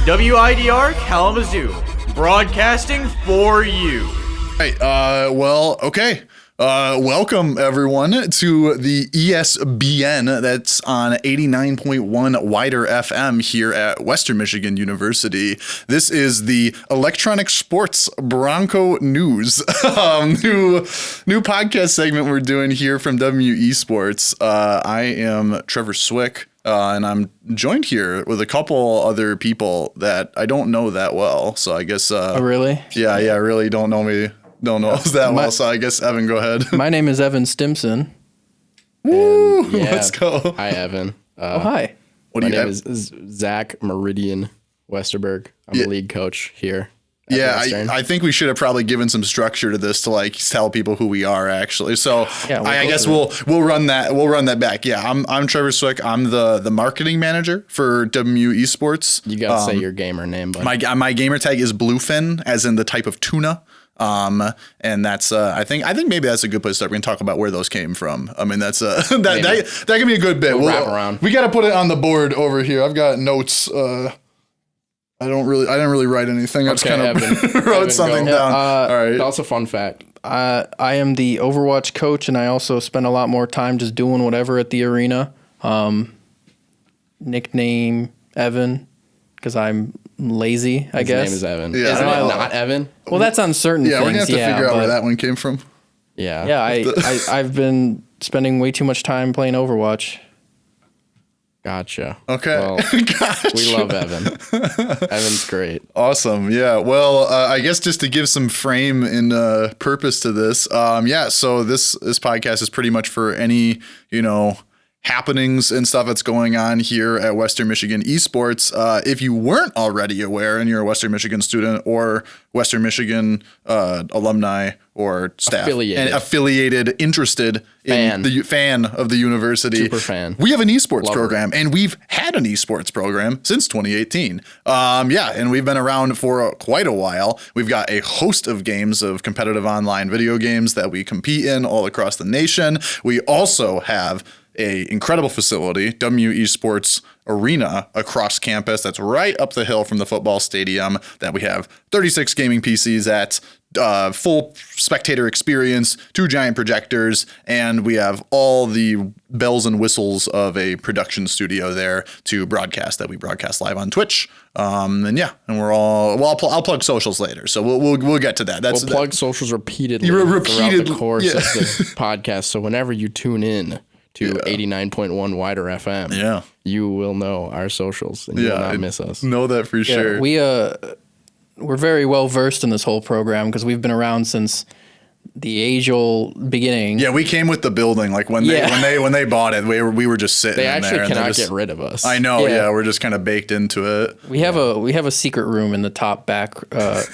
WIDR Kalamazoo, broadcasting for you. Right, okay. Welcome everyone to the ESBN that's on 89.1 WIDR FM here at Western Michigan University. This is the Electronic Sports Bronco News, new podcast segment we're doing here from WMUEsports. I am Trevor Swick, and I'm joined here with a couple other people that I don't know that well. So I guess, oh, really? Yeah, really don't know me. Don't know us that well, so I guess Evan, go ahead. My name is Evan Stimson. Woo! Let's go. Hi, Evan. Hi. My name is Zach Meridian Westerberg. I'm a league coach here. I think we should have probably given some structure to this to like tell people who we are actually. So I guess we'll run that back. Yeah, I'm Trevor Swick. I'm the marketing manager for WMUEsports. You gotta say your gamer name, but my gamer tag is Bluefin, as in the type of tuna. And that's I think maybe that's a good place to start. We can talk about where those came from. I mean, that's that can be a good bit. We'll wrap around. We got to put it on the board over here. I've got notes. I didn't really write anything. I just kind of wrote something down. All right. That's a fun fact. I am the Overwatch coach, and I also spend a lot more time just doing whatever at the arena. Nickname Evan, because I'm lazy, I guess. His name is Evan. Yeah. Isn't it not Evan? Well, that's on certain things. Yeah, we're gonna have to figure out where that one came from. Yeah. Yeah, I've been spending way too much time playing Overwatch. Gotcha. Okay. Well, gotcha. We love Evan. Evan's great. Awesome. Yeah. Well, I guess just to give some frame and purpose to this. So this podcast is pretty much for any, happenings and stuff that's going on here at Western Michigan Esports. If you weren't already aware and you're a Western Michigan student or Western Michigan alumni or staff, affiliated, interested in the fan of the university, super fan, we have an esports program, and we've had an esports program since 2018. And we've been around for quite a while. We've got a host of games of competitive online video games that we compete in all across the nation. We also have a incredible facility, WMUEsports Arena, across campus that's right up the hill from the football stadium that we have 36 gaming PCs at, full spectator experience, 2 giant projectors, and we have all the bells and whistles of a production studio there to broadcast that we broadcast live on Twitch. And we're all, I'll plug socials later, so we'll get to that. We'll plug socials repeatedly throughout the course of the podcast, so whenever you tune in to 89.1 WIDR FM, you will know our socials, and you will not miss us. Know that for sure. We're very well versed in this whole program because we've been around since the age-old beginning. Yeah, we came with the building. Like when they bought it, we were just sitting. They in actually there cannot get rid of us. I know. Yeah, we're just kind of baked into it. We have a secret room in the top back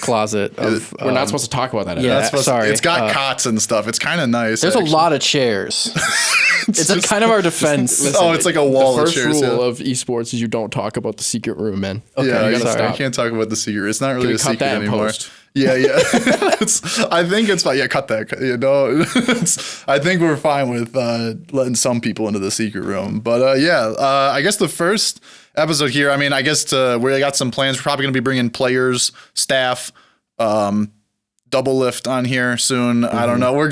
closet. We're not supposed to talk about that. Sorry. It's got cots and stuff. It's kind of nice. There's a lot of chairs. It's kind of our defense. Listen, it's like a wall of chairs. The first rule of esports is you don't talk about the secret room, man. Okay, I can't talk about the secret. It's not really a secret anymore. Post? Yeah. I think it's fine. Yeah, cut that. I think we're fine with letting some people into the secret room. But I guess the first episode here, I guess we got some plans. We're probably going to be bringing players, staff, double lift on here soon. I don't know. I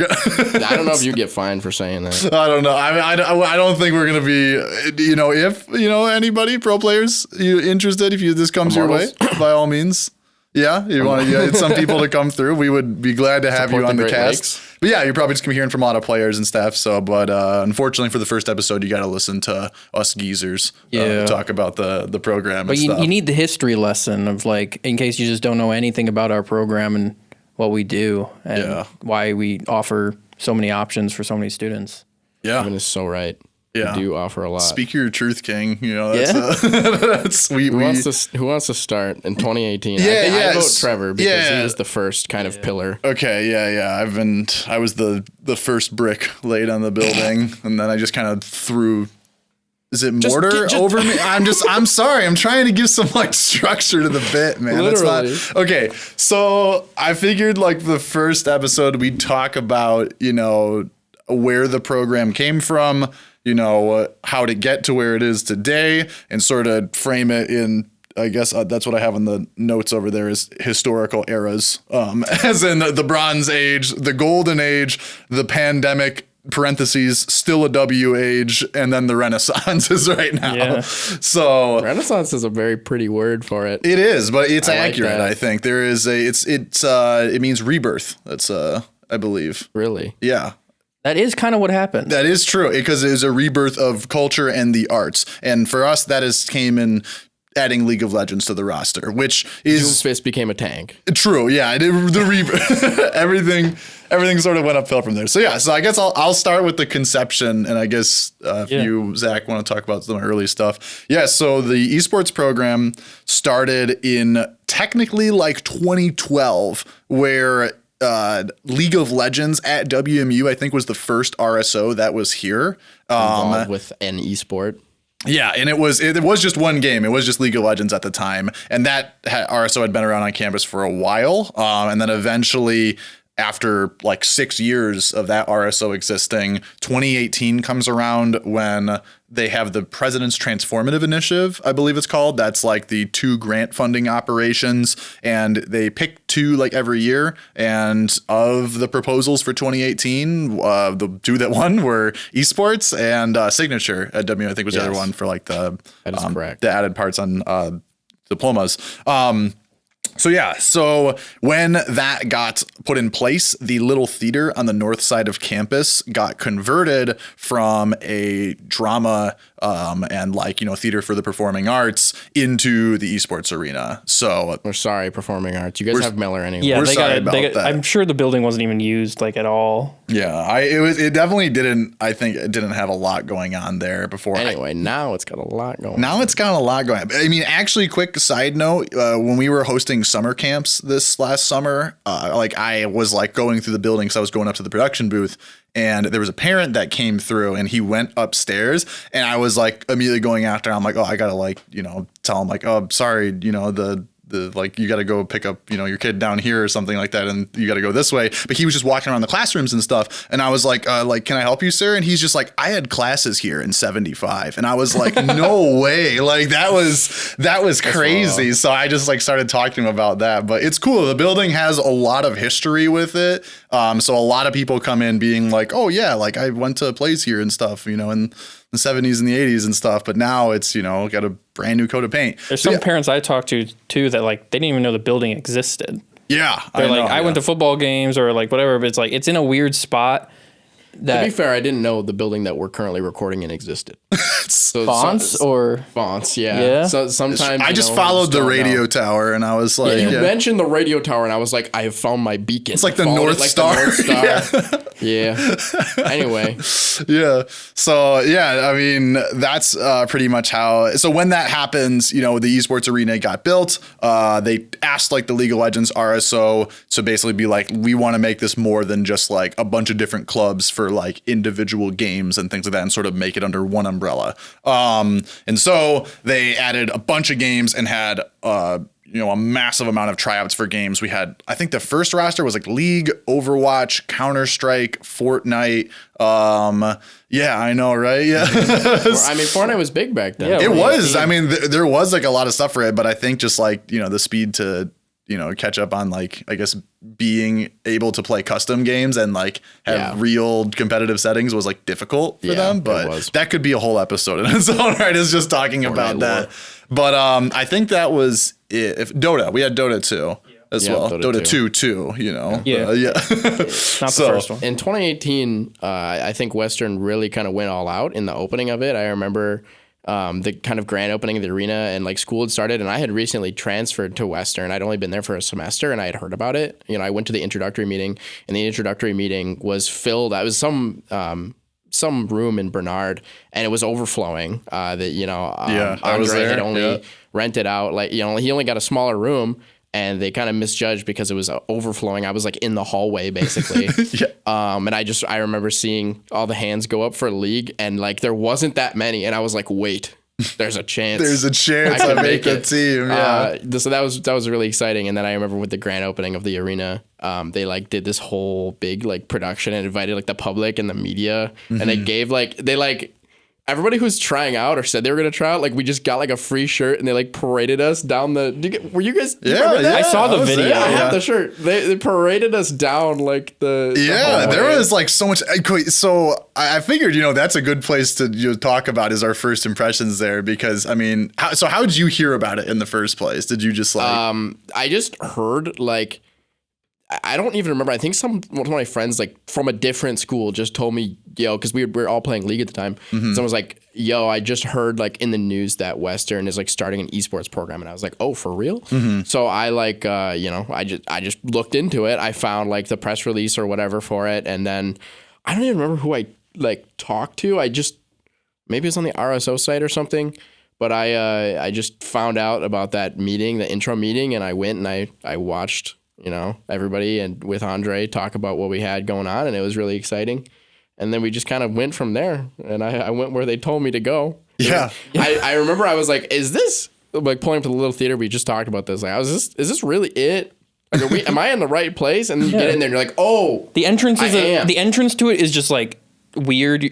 don't know if you get fined for saying that. I don't know. I don't think we're gonna be. If anybody pro players interested, if this comes your way, by all means. Yeah, you want to get some people to come through. We would be glad to have you on the cast. Lakes. But yeah, you're probably just gonna be hearing from a lot of players and staff. So, but unfortunately for the first episode, you got to listen to us geezers talk about the program. But you need the history lesson of in case you just don't know anything about our program and what we do and why we offer so many options for so many students. Yeah. Evan is so right. Yeah. We do offer a lot. Speak your truth, King. That's sweet. Who wants to start in 2018? I vote Trevor because he was the first kind of pillar. Okay, I was the first brick laid on the building, and then I just kind of threw. Is it mortar over me? I'm sorry. I'm trying to give some structure to the bit, man. Literally. Okay. So I figured the first episode we'd talk about, where the program came from, how to get to where it is today, and sort of frame it in I guess that's what I have in the notes over there is historical eras, as in the Bronze Age, the Golden Age, the pandemic, parentheses, still a W age, and then the Renaissance is right now. Yeah. So Renaissance is a very pretty word for it. It is, but it's accurate. Like I think there is it means rebirth. That's I believe. Really? Yeah. That is kind of what happened. That is true, because it is a rebirth of culture and the arts. And for us, that came in adding League of Legends to the roster, which is... Doomfist became a tank. True, yeah. The rebirth, everything sort of went uphill from there. So yeah, so I guess I'll start with the conception, and I guess if you, Zach, want to talk about some early stuff. Yeah, so the esports program started in technically like 2012, where... League of Legends at WMU, I think, was the first RSO that was here. Involved with an esport. Yeah, and it was just one game. It was just League of Legends at the time, and that RSO had been around on campus for a while, and then eventually, after like 6 years of that RSO existing, 2018 comes around when they have the President's Transformative Initiative, I believe it's called. That's like the 2 grant funding operations, and they pick 2 like every year. And of the proposals for 2018, the 2 that won were esports and Signature at WMU, I think was the other one for like the added parts on diplomas. So when that got put in place, the little theater on the north side of campus got converted from a drama and theater for the performing arts into the esports arena. So we're sorry, performing arts. You guys have Miller anyway. Yeah, we're sorry about that. I'm sure the building wasn't even used like at all. Yeah, it definitely didn't. I think it didn't have a lot going on there before. Anyway, now it's got a lot going. It's got a lot going on. I mean, actually, quick side note: when we were hosting summer camps this last summer, I was like going through the building, because I was going up to the production booth, and there was a parent that came through, and he went upstairs, and I was like immediately going after him. I'm like, oh, I gotta tell him like, oh, sorry, you got to go pick up, your kid down here or something like that. And you got to go this way. But he was just walking around the classrooms and stuff. And I was like, can I help you, sir? And he's just like, I had classes here in 75. And I was like, no way. Like that was crazy. So I just started talking to him about that, but it's cool. The building has a lot of history with it. So a lot of people come in being like, oh yeah, like I went to plays here and stuff, in the 70s and the 80s and stuff, but now it's, got a brand new coat of paint. There's some parents I talked to too that they didn't even know the building existed. Yeah. They're I went to football games or whatever, but it's in a weird spot. To be fair, I didn't know the building that we're currently recording in existed. Fonts, yeah. So sometimes I just followed the radio tower, and I was like, you mentioned the radio tower, and I was like, I have found my beacon. It's like the North Star. Yeah. Anyway. Yeah. So yeah, I mean that's pretty much how. So when that happens, the esports arena got built. They asked the League of Legends RSO to basically be like, we want to make this more than just a bunch of different clubs for individual games and things like that, and sort of make it under one umbrella. And so they added a bunch of games and had a massive amount of tryouts for games. We had, I think the first roster was League, Overwatch, Counter-Strike, Fortnite. Yeah, I know, right? Yeah. Fortnite was big back then. Yeah, it was. I mean, there was a lot of stuff for it, but I think just the speed to catch up on I guess being able to play custom games and have real competitive settings was difficult for them. But that could be a whole episode in its own right, is just talking about that. But I think that was it. If Dota, we had Dota 2 as well. Dota 2 too, Yeah. Not the first one. In 2018, I think Western really kind of went all out in the opening of it. I remember the kind of grand opening of the arena, and school had started, and I had recently transferred to Western. I'd only been there for a semester, and I had heard about it. I went to the introductory meeting, and the introductory meeting was filled. I was some room in Bernard, and it was overflowing. Andre had only rented out he only got a smaller room, and they kind of misjudged because it was overflowing. I was in the hallway basically. And I remember seeing all the hands go up for League, and there wasn't that many, and I was like, wait, there's a chance. There's a chance I make the team. Yeah. So that was really exciting. And then I remember with the grand opening of the arena, they did this whole big production and invited the public and the media, and they gave everybody who's trying out or said they were going to try out, like we just got like a free shirt and they like paraded us down the, were you guys? I saw the video. I have the shirt. They paraded us down like the there was like so much. So I figured, that's a good place to talk about is our first impressions there, because I mean, how did you hear about it in the first place? Did you just like, I just heard like, I don't even remember. I think one of my friends like from a different school just told me, because we were all playing League at the time. Someone was like, I just heard like in the news that Western is like starting an esports program. And I was like, oh, for real? So I like, I just looked into it. I found like the press release or whatever for it. And then I don't even remember who I like talked to. Maybe it's on the RSO site or something. But I just found out about that meeting, the intro meeting, and I went and I watched everybody and with Andre talk about what we had going on, and it was really exciting. And then we just kind of went from there, and I went where they told me to go. Yeah. I remember I was like, is this like pulling up to the little theater? We just talked about this. Like, is this really it? Like, am I in the right place? And then you get in there and you're like, oh, the entrance to it is just like weird.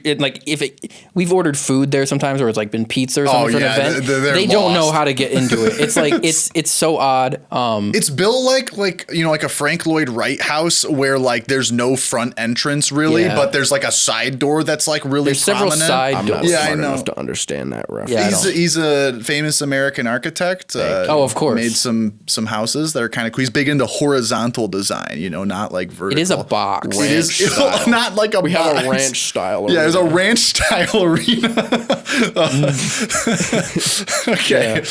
We've ordered food there sometimes, or it's like been pizza or something for an event. They don't know how to get into it. It's like it's so odd. It's built like a Frank Lloyd Wright house where like there's no front entrance really, but there's like a side door that's like really there's several prominent. side doors. I'm not smart enough to understand that reference. He's a famous American architect. Of course, made some houses that are kind of cool. He's big into horizontal design, not like vertical. It is a box. It is not like a. We box. have a ranch style arena. Yeah, there's a ranch style arena. Okay.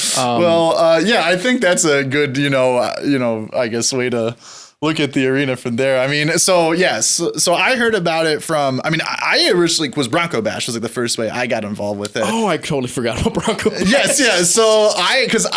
I think that's a good, I guess way to look at the arena from there. I mean, so yes. So I heard about it from, I originally was Bronco Bash was like the first way I got involved with it. Oh, I totally forgot about Bronco Bash. Yes. Yeah. So because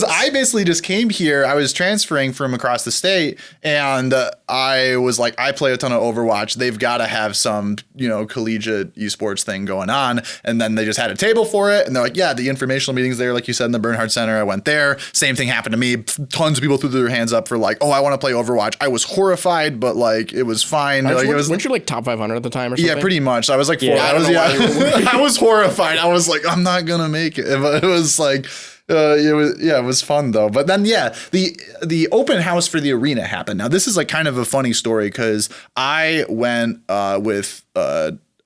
I basically just came here, I was transferring from across the state, and I was like, I play a ton of Overwatch. They've got to have some, collegiate esports thing going on. And then they just had a table for it. And they're like, yeah, the informational meetings there, like you said, in the Bernhard Center. I went there. Same thing happened to me. Tons of people threw their hands up for like, oh, I want to play Overwatch. I was horrified, but like it was fine. Weren't you like top 500 at the time or something? Yeah, pretty much. I was like, I was horrified. I was like, I'm not gonna make it. But it was like, it was fun though. But then the open house for the arena happened. Now this is like kind of a funny story because I went with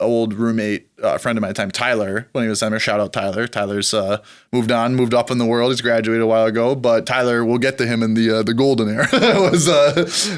old roommate, friend of my time, Tyler, when he was summer. Shout out Tyler. Tyler's moved up in the world. He's graduated a while ago, but Tyler, we'll get to him in the golden era.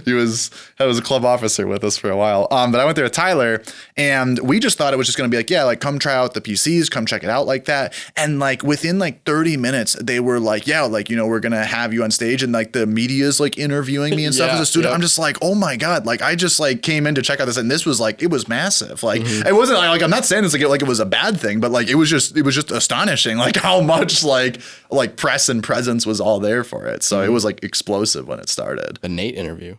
He was a club officer with us for a while. But I went there with Tyler, and we just thought it was just going to be like, yeah, like come try out the PCs, come check it out like that. And like within like 30 minutes, they were like, yeah, like, we're going to have you on stage, and like the media's like interviewing me and stuff as a student. I'm just like, oh my God, like I just like came in to check out this, and this was like, it was massive. Like it wasn't like, I'm not saying it's like it was a bad thing, but like it was just astonishing like how much like press and presence was all there for it. So it was like explosive when it started. The Nate interview.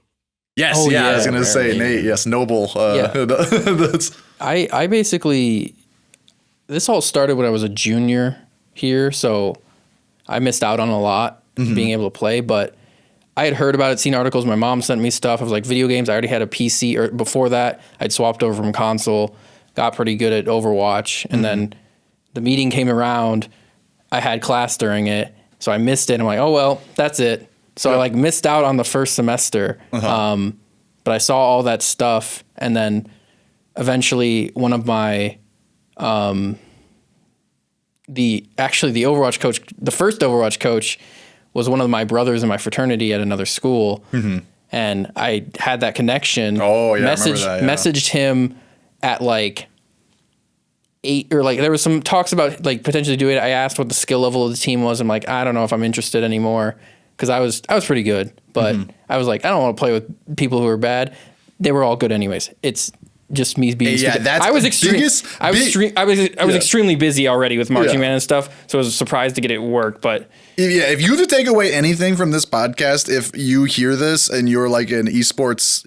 Yes, I was gonna say Nate. Yes, Noble. I basically, this all started when I was a junior here, so I missed out on a lot being able to play, but I had heard about it, seen articles. My mom sent me stuff. I was like, video games. I already had a PC, or before that, I'd swapped over from console, got pretty good at Overwatch, and then the meeting came around. I had class during it, so I missed it. I'm like, oh, well, that's it. So I like missed out on the first semester, but I saw all that stuff, and then eventually one of my, the Overwatch coach, the first Overwatch coach was one of my brothers in my fraternity at another school, and I had that connection. Oh, yeah, I remember that, messaged him at like 8, or like there was some talks about like potentially doing it. I asked what the skill level of the team was. I'm like, I don't know if I'm interested anymore, because I was pretty good, but I was like, I don't want to play with people who are bad. They were all good anyways. It's just me being stupid. I was extremely busy already with marching band and stuff, so I was surprised to get it work. But if you have to take away anything from this podcast, if you hear this and you're like an esports,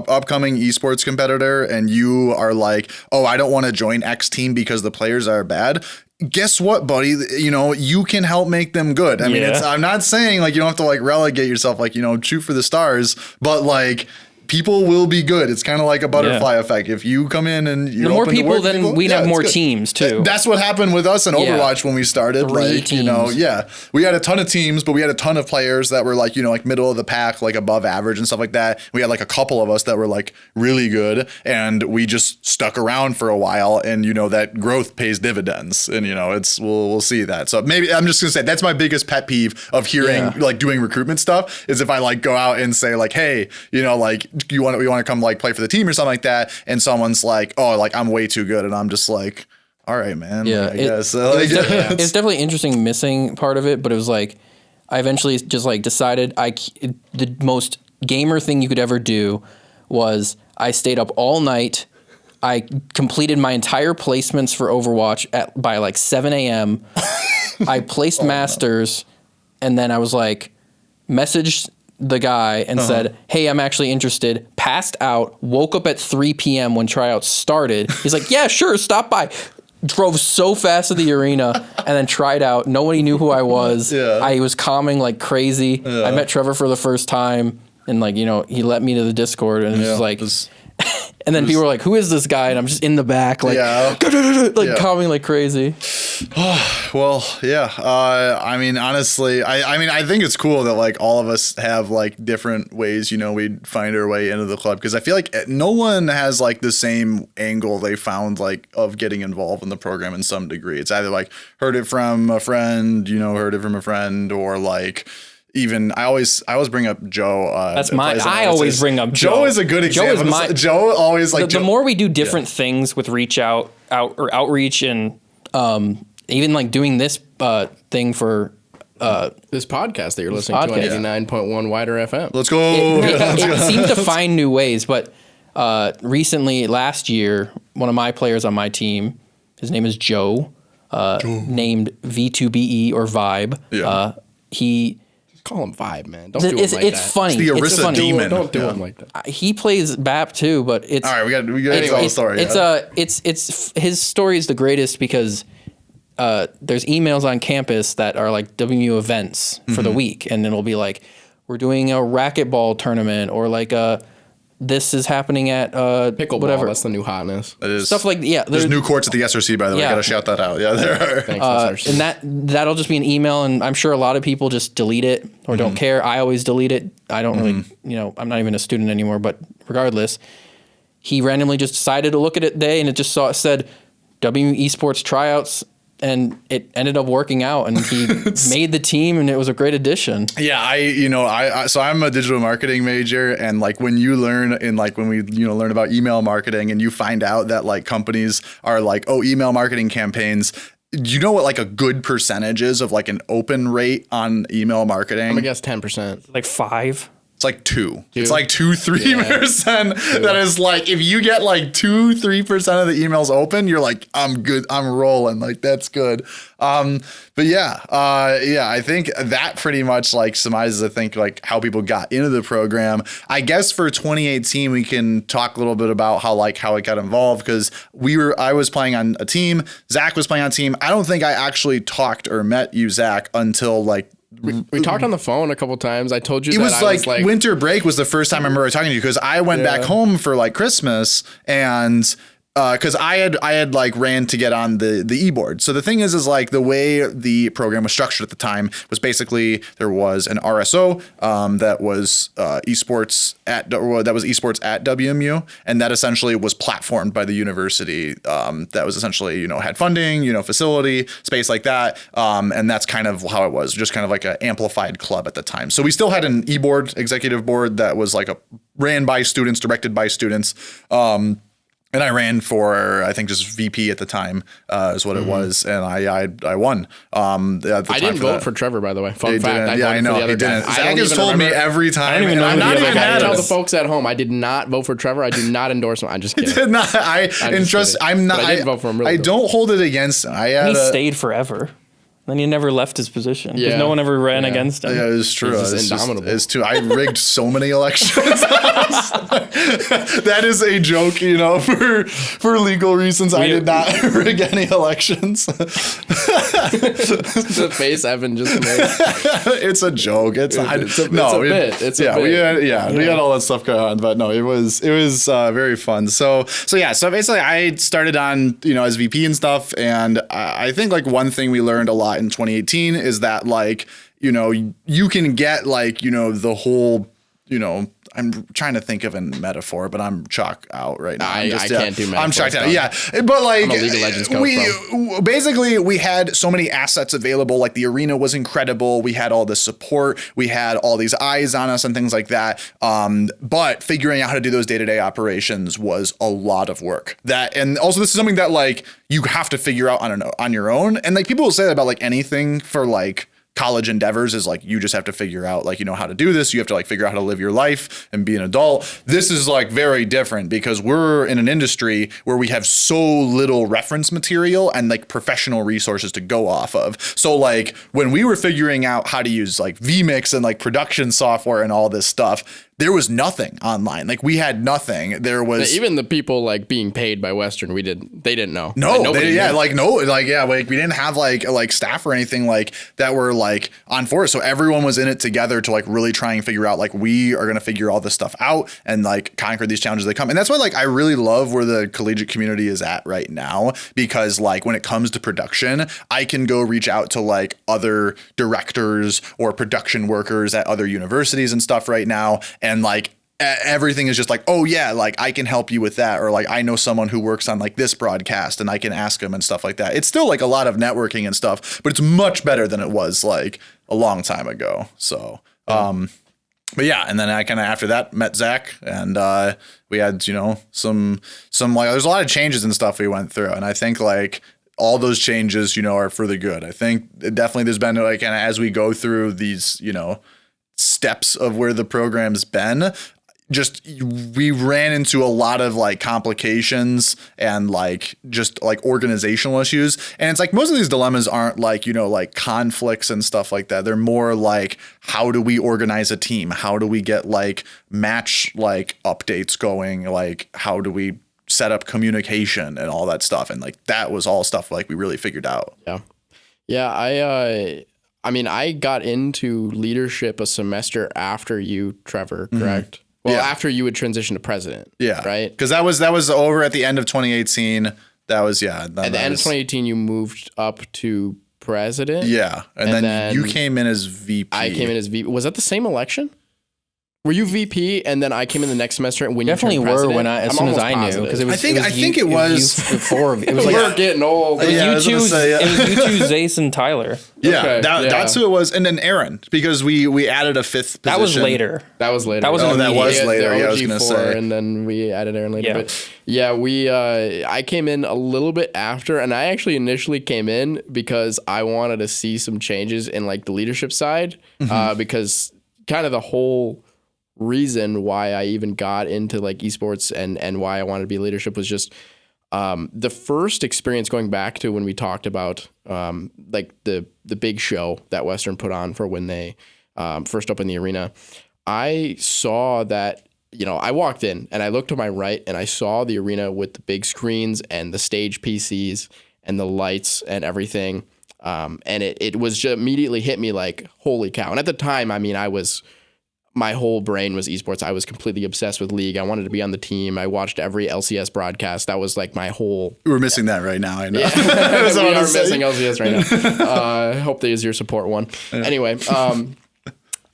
upcoming esports competitor, and you are like, oh, I don't want to join X team because the players are bad. Guess what, buddy? You can help make them good. I mean, I'm not saying like you don't have to like relegate yourself, like, shoot for the stars, but like, people will be good. It's kind of like a butterfly effect. If you come in and you The more open people, to then people, we'd have it's more good. teams too. That's what happened with us in Overwatch when we started. Three teams. We had a ton of teams, but we had a ton of players that were like, like middle of the pack, like above average and stuff like that. We had like a couple of us that were like really good, and we just stuck around for a while, and that growth pays dividends, and we'll see that. So maybe I'm just gonna say that's my biggest pet peeve of hearing like doing recruitment stuff is if I like go out and say like, hey, like we want to come like play for the team or something like that, and someone's like, oh, like I'm way too good, and I'm just like, all right, man. Yeah, I guess. So, like, it's definitely interesting missing part of it, but it was like I eventually just like decided the most gamer thing you could ever do was I stayed up all night. I completed my entire placements for Overwatch by like 7 a.m. I placed masters, and then I was like, messaged the guy and said, hey, I'm actually interested. Passed out, woke up at 3 p.m. when tryouts started. He's like, yeah, sure, stop by. Drove so fast to the arena and then tried out. Nobody knew who I was. Yeah. I was calming like crazy. Yeah. I met Trevor for the first time, and like, he let me to the Discord, and it was like... And then people were like, who is this guy? And I'm just in the back, like, calming like crazy. Well, yeah. I mean, honestly, I think it's cool that like all of us have like different ways, we'd find our way into the club. Because I feel like no one has like the same angle they found like of getting involved in the program in some degree. It's either like heard it from a friend, heard it from a friend, or like... Even I always bring up Joe. That's I always bring up Joe. Joe is a good example. Joe always like the more we do different things with outreach, and even like doing this thing for this podcast that you're listening to on 89.1 WIDR FM. Let's go. It seems to find new ways, but recently last year, one of my players on my team, his name is Joe, named V2BE or Vibe. Yeah. He. Call him Vibe, man. Don't do him like that. It's funny. It's the Orisa demon. Don't do him like that. He plays BAP too, but it's all right. We got to tell the story. It's his story is the greatest because there's emails on campus that are like WMU events for the week, and it'll be like we're doing a racquetball tournament, or like this is happening at pickleball. Whatever. That's the new hotness. It is stuff like There's new courts at the SRC, by the way. I gotta shout that out. Yeah, there are. Thanks, and that'll just be an email, and I'm sure a lot of people just delete it or don't care. I always delete it. I don't really, I'm not even a student anymore. But regardless, he randomly just decided to look at it today, and it just said WMUEsports tryouts. And it ended up working out, and he made the team, and it was a great addition. Yeah, so I'm a digital marketing major, and like when you learn when we learn about email marketing, and you find out that like companies are like, oh, email marketing campaigns. You know what like a good percentage is of like an open rate on email marketing? I'm gonna guess 10%. Like 5. It's like 2. It's like 2-3%. That is like, if you get like 2-3% of the emails open, you're like, I'm good. I'm rolling. Like, that's good. But I think that pretty much like surmises, I think, like how people got into the program. I guess for 2018, we can talk a little bit about how it got involved, because I was playing on a team. Zach was playing on a team. I don't think I actually talked or met you, Zach, until like, we talked on the phone a couple times. I told you it was like winter break was the first time I remember talking to you, because I went back home for like Christmas, and because I had like ran to get on the e-board. So the thing is like the way the program was structured at the time was basically there was an RSO that was esports at WMU, and that essentially was platformed by the university. That was essentially had funding, facility, space like that, and that's kind of how it was, just kind of like an amplified club at the time. So we still had an e-board executive board that was like ran by students, directed by students. And I ran for, I think, just VP at the time is what it was, and I won. I didn't vote for Trevor, by the way. Fun fact. I know. He didn't. Zach has told me every time. I don't even know. I'm not even mad. Tell the folks at home, I did not vote for Trevor. I do not endorse him. I'm just kidding. I didn't vote for him. Really, I don't hold it against him. He stayed forever. Then he never left his position because Yeah. no one ever ran against him. Yeah, it's true. He's It's just indomitable. It's too. I rigged so many elections. That is a joke, for legal reasons. I did not rig any elections. The face Evan just made. It's a joke. It's a bit. It's a yeah, bit. we had all that stuff going on, but no, it was very fun. So basically, I started on as VP and stuff, and I think like one thing we learned a lot in 2018 is that like you can get like the whole I'm trying to think of a metaphor, but I'm chalk out right now. I can't do metaphors. I'm chalked out. Yeah, but like I'm a League of Legends coach, basically we had so many assets available. Like the arena was incredible. We had all the support. We had all these eyes on us and things like that. But figuring out how to do those day-to-day operations was a lot of work. And also this is something that like you have to figure out on your own. And like people will say that about like anything for like college endeavors is like you just have to figure out like how to do this. You have to like figure out how to live your life and be an adult. This is like very different because we're in an industry where we have so little reference material and like professional resources to go off of. So like when we were figuring out how to use like vMix and like production software and all this stuff, there was nothing online. Like we had nothing. There was even the people like being paid by Western. They didn't know. No, Like, nobody knew. like we didn't have like staff or anything like that were like on for it. So everyone was in it together to like really try and figure out like we are gonna figure all this stuff out and like conquer these challenges that come. And that's why like I really love where the collegiate community is at right now, because like when it comes to production, I can go reach out to like other directors or production workers at other universities and stuff right now. And like everything is just like, oh yeah, like I can help you with that. Or like, I know someone who works on like this broadcast and I can ask them and stuff like that. It's still like a lot of networking and stuff, but it's much better than it was like a long time ago. So, but yeah, and then I kind of after that met Zach and we had, some like, there's a lot of changes and stuff we went through. And I think like all those changes, are for the good. I think definitely there's been like, and as we go through these, steps of where the program's been, just we ran into a lot of like complications and like just like organizational issues. And it's like most of these dilemmas aren't like, like conflicts and stuff like that. They're more like, how do we organize a team? How do we get like match like updates going? Like, how do we set up communication and all that stuff? And like that was all stuff like we really figured out. Yeah. I mean, I got into leadership a semester after you, Trevor, correct? Mm-hmm. Well, after you would transition to president. Yeah. Right? Because that was over at the end of 2018. That was, At the end of 2018, you moved up to president? Yeah. And then you came in as VP. I came in as VP. Was that the same election? Were you VP and then I came in the next semester and when definitely you turned president? as soon as I knew, because it was. I think it was before. It was like we're getting old. It was you two, Zace and Tyler. Yeah, okay. That's who it was, and then Aaron, because we added a fifth position. That was later. That was later. That was later. Yeah, I was gonna say, and then we added Aaron later. Yeah. But yeah, I came in a little bit after, and I actually initially came in because I wanted to see some changes in like the leadership side, because kind of the whole reason why I even got into like esports and why I wanted to be leadership was just the first experience going back to when we talked about like the big show that Western put on for when they first opened the arena. I saw that, I walked in and I looked to my right and I saw the arena with the big screens and the stage PCs and the lights and everything. And it was just immediately hit me like, holy cow. And at the time, I mean, my whole brain was esports. I was completely obsessed with League. I wanted to be on the team. I watched every LCS broadcast. That was like my whole... We're missing that right now, I know. Yeah. We are missing LCS right now. I hope they use your support one. Yeah. Anyway,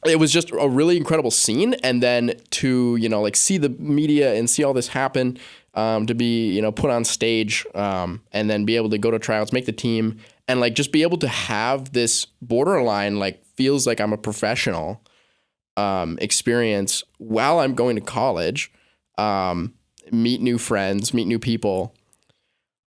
it was just a really incredible scene. And then to, like see the media and see all this happen, to be, put on stage, and then be able to go to tryouts, make the team, and like just be able to have this borderline, like feels like I'm a professional experience while I'm going to college, meet new friends, meet new people.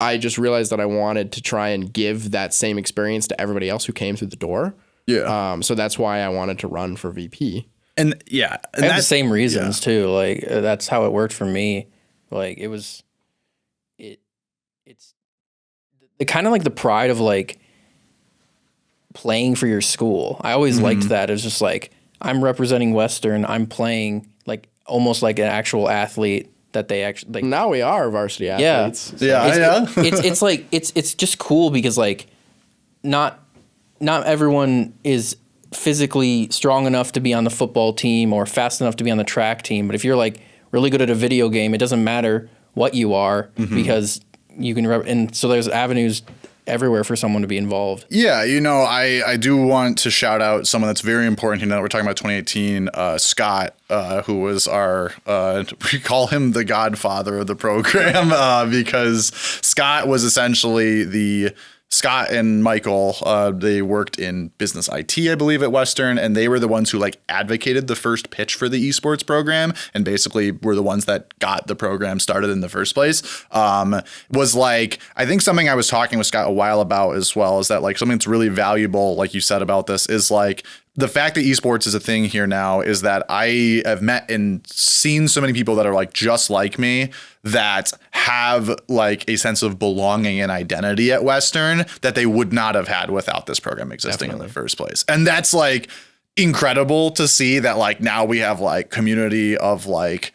I just realized that I wanted to try and give that same experience to everybody else who came through the door. Yeah. So that's why I wanted to run for VP. And yeah, and that's the same reasons too. Like that's how it worked for me. Like it's the kind of like the pride of like playing for your school. I always liked that. It's just like, I'm representing Western. I'm playing like almost like an actual athlete that they actually like. Now we are varsity athletes. Yeah. It's like it's just cool because like not everyone is physically strong enough to be on the football team or fast enough to be on the track team. But if you're like really good at a video game, it doesn't matter what you are because you can. And so there's avenues everywhere for someone to be involved. Yeah, I do want to shout out someone that's very important here. Now we're talking about 2018, Scott, who was our, we call him the godfather of the program because Scott was essentially Scott and Michael, they worked in business IT, I believe, at Western, and they were the ones who like advocated the first pitch for the esports program and basically were the ones that got the program started in the first place. Was like, I think something I was talking with Scott a while about as well is that like something that's really valuable, like you said about this, is like the fact that esports is a thing here now is that I have met and seen so many people that are like just like me that have like a sense of belonging and identity at Western that they would not have had without this program existing in the first place. And that's like incredible to see that like now we have like community of like,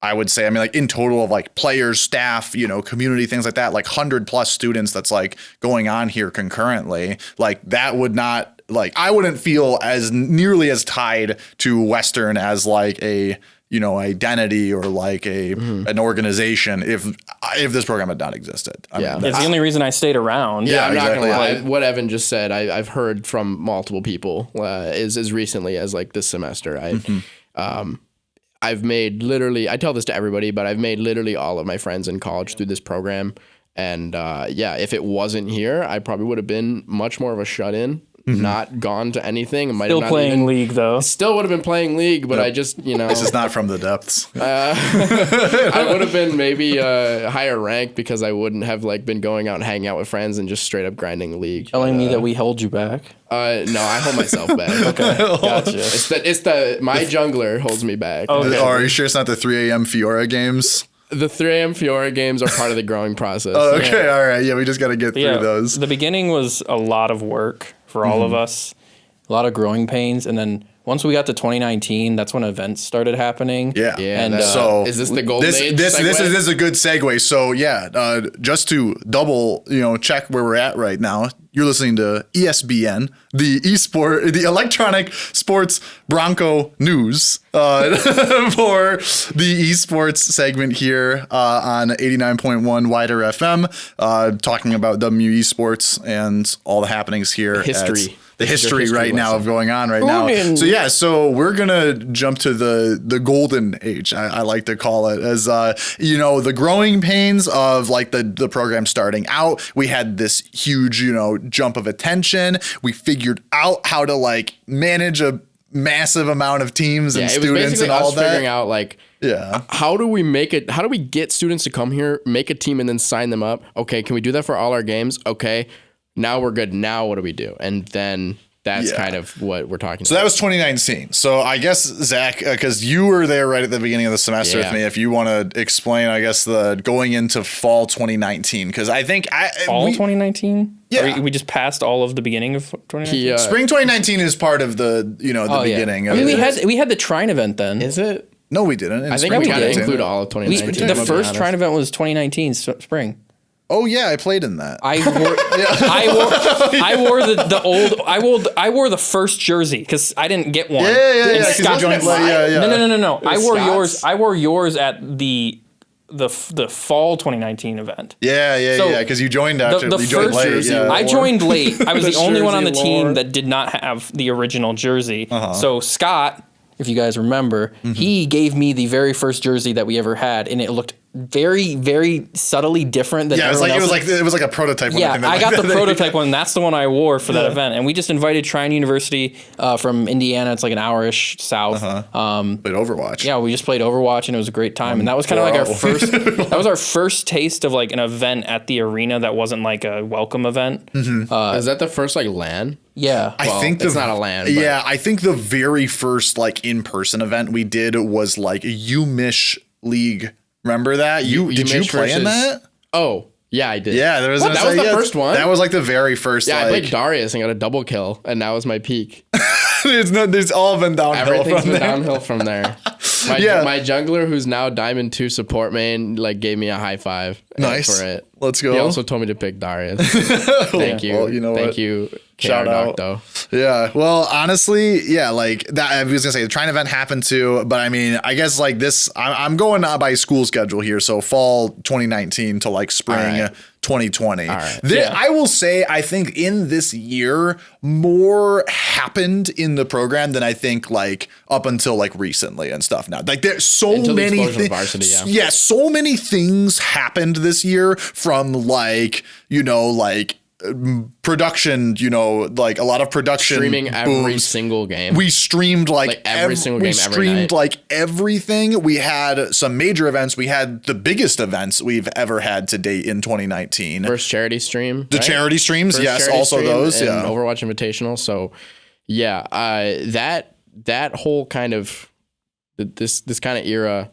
I would say, I mean, like in total of like players, staff, community, things like that, like 100+ students that's like going on here concurrently. Like that would not, like, I wouldn't feel as nearly as tied to Western as like a, identity or like an organization if this program had not existed. I mean, It's the only reason I stayed around. Yeah, I'm exactly. not gonna lie. What Evan just said, I've heard from multiple people as recently as like this semester. I've made literally, I tell this to everybody, but I've made literally all of my friends in college through this program. And if it wasn't here, I probably would have been much more of a shut-in, not gone to anything. Still playing League, though. Still would have been playing League, but I just, This is not from the depths. I would have been maybe a higher rank because I wouldn't have like been going out and hanging out with friends and just straight up grinding League. Telling me that we held you back? No, I hold myself back. Okay, gotcha. It's my jungler holds me back. Okay. Are you sure it's not the 3 a.m. Fiora games? The 3 a.m. Fiora games are part of the growing process. Oh, okay, all right. Yeah, we just got to get through those. The beginning was a lot of work for all of us, a lot of growing pains, and then once we got to 2019, that's when events started happening. Yeah. And so is this the golden age? This is a good segue. So just to double check where we're at right now. You're listening to ESBN, the Electronic Sports Bronco News for the esports segment here on 89.1 WIDR FM, talking about WMUEsports and all the happenings here. The history right now of going on right now. So we're gonna jump to the golden age. I like to call it as the growing pains of like the program starting out. We had this huge jump of attention. We figured out how to like manage a massive amount of teams and students and all that. Figuring out like how do we make it? How do we get students to come here, make a team, and then sign them up? Okay, can we do that for all our games? Okay. Now we're good. Now what do we do? And then that's kind of what we're talking about. So that was 2019. So I guess, Zach, because you were there right at the beginning of the semester with me, if you want to explain, I guess, the going into fall 2019, because I think... Fall 2019? Yeah. We just passed all of the beginning of 2019? Spring 2019 is part of the, the beginning. Yeah. I mean, we had the Trine event then. Is it? No, we didn't. I think we got to include all of 2019. The first Trine event was 2019 spring. Oh yeah, I played in that. I wore the first jersey because I didn't get one. Yeah. No. I wore yours at the fall 2019 event. Yeah. Because you joined after you joined late. Jersey I joined late. I was the only one on the team that did not have the original jersey. So Scott, if you guys remember, he gave me the very first jersey that we ever had, and it looked very, very subtly different than everyone else's. It was like a prototype one. Yeah, I got the prototype one. That's the one I wore for that event. And we just invited Trine University from Indiana. It's like an hour-ish south. Played Overwatch. Yeah, we just played Overwatch, and it was a great time. And that was kind of like our first. That was our first taste of like an event at the arena that wasn't like a welcome event. Is that the first like LAN? Yeah, I think it's not a LAN. But. Yeah, I think the very first like in-person event we did was like UMich League. Remember that? Did you play in that? Oh, Yeah, I did. Yeah, there was. What, that was the first one? That was like the very first. Yeah, like, I played Darius and got a double kill, and that was my peak. there's all been downhill Everything's from been there. downhill from there. My jungler, who's now Diamond 2 support main, like gave me a high five. Nice. For it. Let's go. He also told me to pick Darius. Thank you. Well, you know Thank what? you. Shout out. Docto. Yeah. Well, honestly, yeah, like that. I was gonna say the Trine event happened too, but I mean, I guess like this, I'm going by school schedule here, so fall 2019 to like spring 2020. All right. I will say, I think in this year, more happened in the program than I think like up until like recently and stuff now. Like there's so Until the many explosion of things. varsity, Yeah, so many things happened this year from like, like production, like a lot of production Streaming every booms. single game. We streamed like every single game we every streamed night. like everything. We had some major events. We had the biggest events we've ever had to date in 2019. First charity stream. The charity streams, First yes, charity also stream those, and yeah. Overwatch Invitational. So yeah, that whole kind of this kind of era.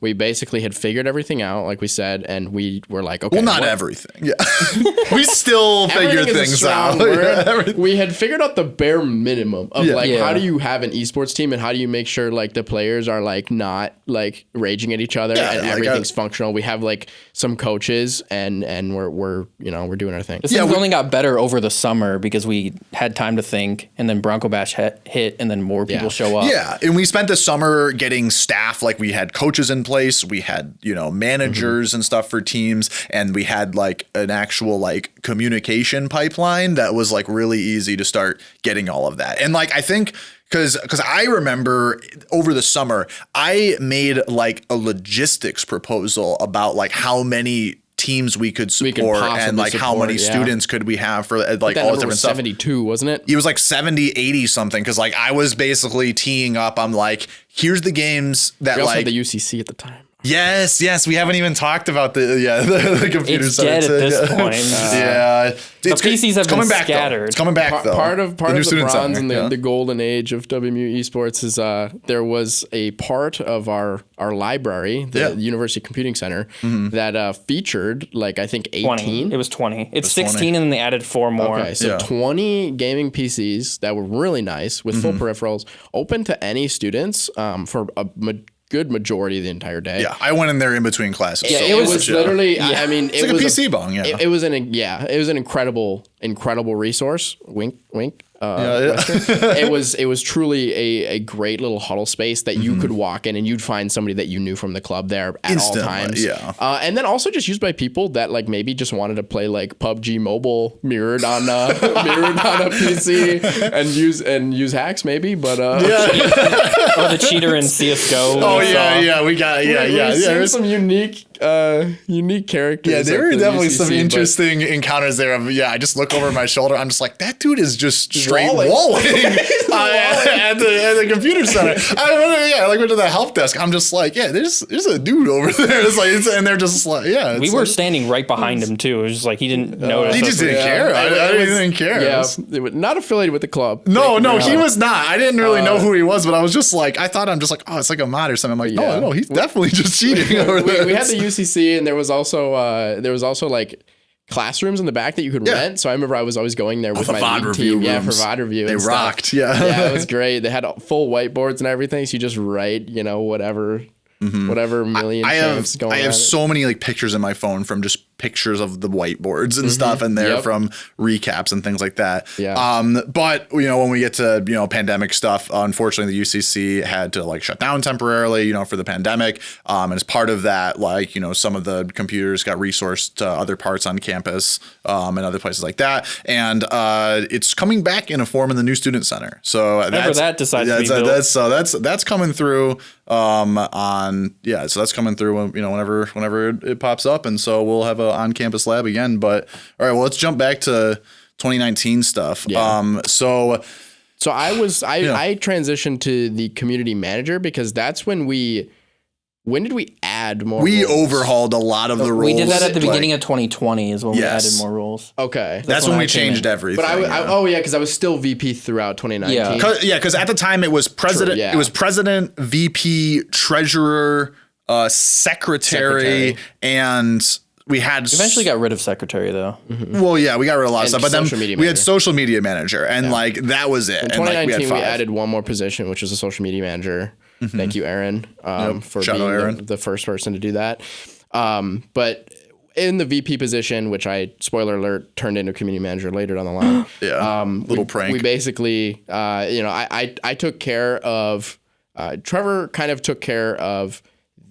We basically had figured everything out, like we said, and we were like, okay. Well, not everything. Yeah. We still figure Everything is a things strong out. word. Yeah, We had figured out the bare minimum of Yeah. how do you have an esports team and how do you make sure like the players are like not like raging at each other Yeah, and like, everything's functional. We have like some coaches and we're doing our thing. This thing only got better over the summer because we had time to think, and then Bronco Bash hit, and then more people show up. Yeah, and we spent the summer getting staff. Like we had coaches in place, we had managers and stuff for teams, and we had like an actual like communication pipeline that was like really easy to start getting all of that. And like I think because I remember over the summer I made like a logistics proposal about like how many teams we could support and like how many students could we have for like all this different stuff. 72, wasn't it? It was like 70, 80 something. Cause like I was basically teeing up. I'm like, here's the games that We also like had the UCC at the time. Yes. We haven't even talked about the computer It's center. dead at this point. Yeah. The PCs have been back, scattered. Though. It's coming back though. Part of the new student bronze center, and the golden age of WMUEsports is there was a part of our library, the University Computing Center, that featured like I think 18. 20. It was 20. It's 16 20. and then they added 4 more. Okay, so 20 gaming PCs that were really nice with full peripherals, open to any students for a good majority of the entire day. Yeah. I went in there in between classes. Yeah, so it was literally. I mean, it's like a PC bong. Yeah. It was an incredible resource. Wink, wink. It was truly a great little huddle space that you could walk in and you'd find somebody that you knew from the club there at Instantly, all times. yeah. And then also just used by people that like maybe just wanted to play like PUBG Mobile mirrored on a PC and use hacks maybe, but Oh, the cheater in CS:GO. Oh yeah. We got we've seen There's some unique characters. Yeah, there at were the definitely UCC, some but- interesting encounters there. I just look over my shoulder. I'm just like, that dude is just straight Walling. walling at the computer center. I went to the help desk. I'm just like, there's a dude over there. And they're just like, We were standing right behind him too. It was just like he didn't notice. He just didn't care. I didn't care. Yeah, they were not affiliated with the club. No, he was not. I didn't really know who he was, but I was just like, I thought I'm just like, oh, it's like a mod or something. I'm like, no, he's definitely just cheating over there. We had the UCC, and there was also like classrooms in the back that you could rent. So I remember I was always going there with the my VOD league review team. Yeah, for rooms. VOD review. They and stuff. rocked. Yeah. Yeah, it was great. They had full whiteboards and everything. So you just write, whatever million champs going on. I have so many like pictures in my phone from just pictures of the whiteboards and stuff in there from recaps and things like that. Yeah. But when we get to, pandemic stuff, unfortunately the UCC had to like shut down temporarily, for the pandemic. And as part of that, like, some of the computers got resourced to other parts on campus and other places like that. And it's coming back in a form in the new student center. So that decides to be built. that's coming through so that's coming through whenever it pops up, and so we'll have a on-campus lab again. But all right, well, let's jump back to 2019 stuff. So I transitioned to the community manager because that's when did we add more? We roles? overhauled a lot of the roles. We did that at the beginning of 2020 is when we added more roles. Okay. That's when we changed everything. But because I was still VP throughout 2019. Because at the time it was president. True, yeah. It was president, VP, treasurer, secretary, and we had Eventually got rid of secretary though. well, yeah, we got rid of a lot of And stuff, but then social media we had manager. social media manager, and like that was it. In And like 2019, we we had 5. added one more position, which was a social media manager. Thank you, Aaron, for Shout out being Aaron. the first person to do that. But in the VP position, which I, spoiler alert, turned into community manager later down the line. Little prank. We basically, I took care of, Trevor kind of took care of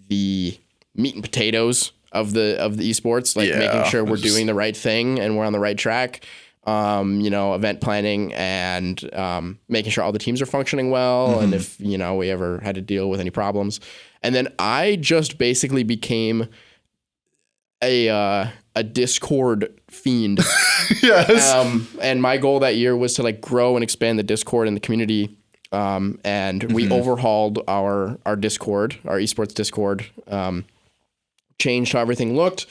the meat and potatoes of the esports, like making sure we're doing the right thing and we're on the right track. Event planning and making sure all the teams are functioning well, and if we ever had to deal with any problems. And then I just basically became a Discord fiend. Yes. And my goal that year was to like grow and expand the Discord and the community. And we overhauled our Discord, our esports Discord, changed how everything looked.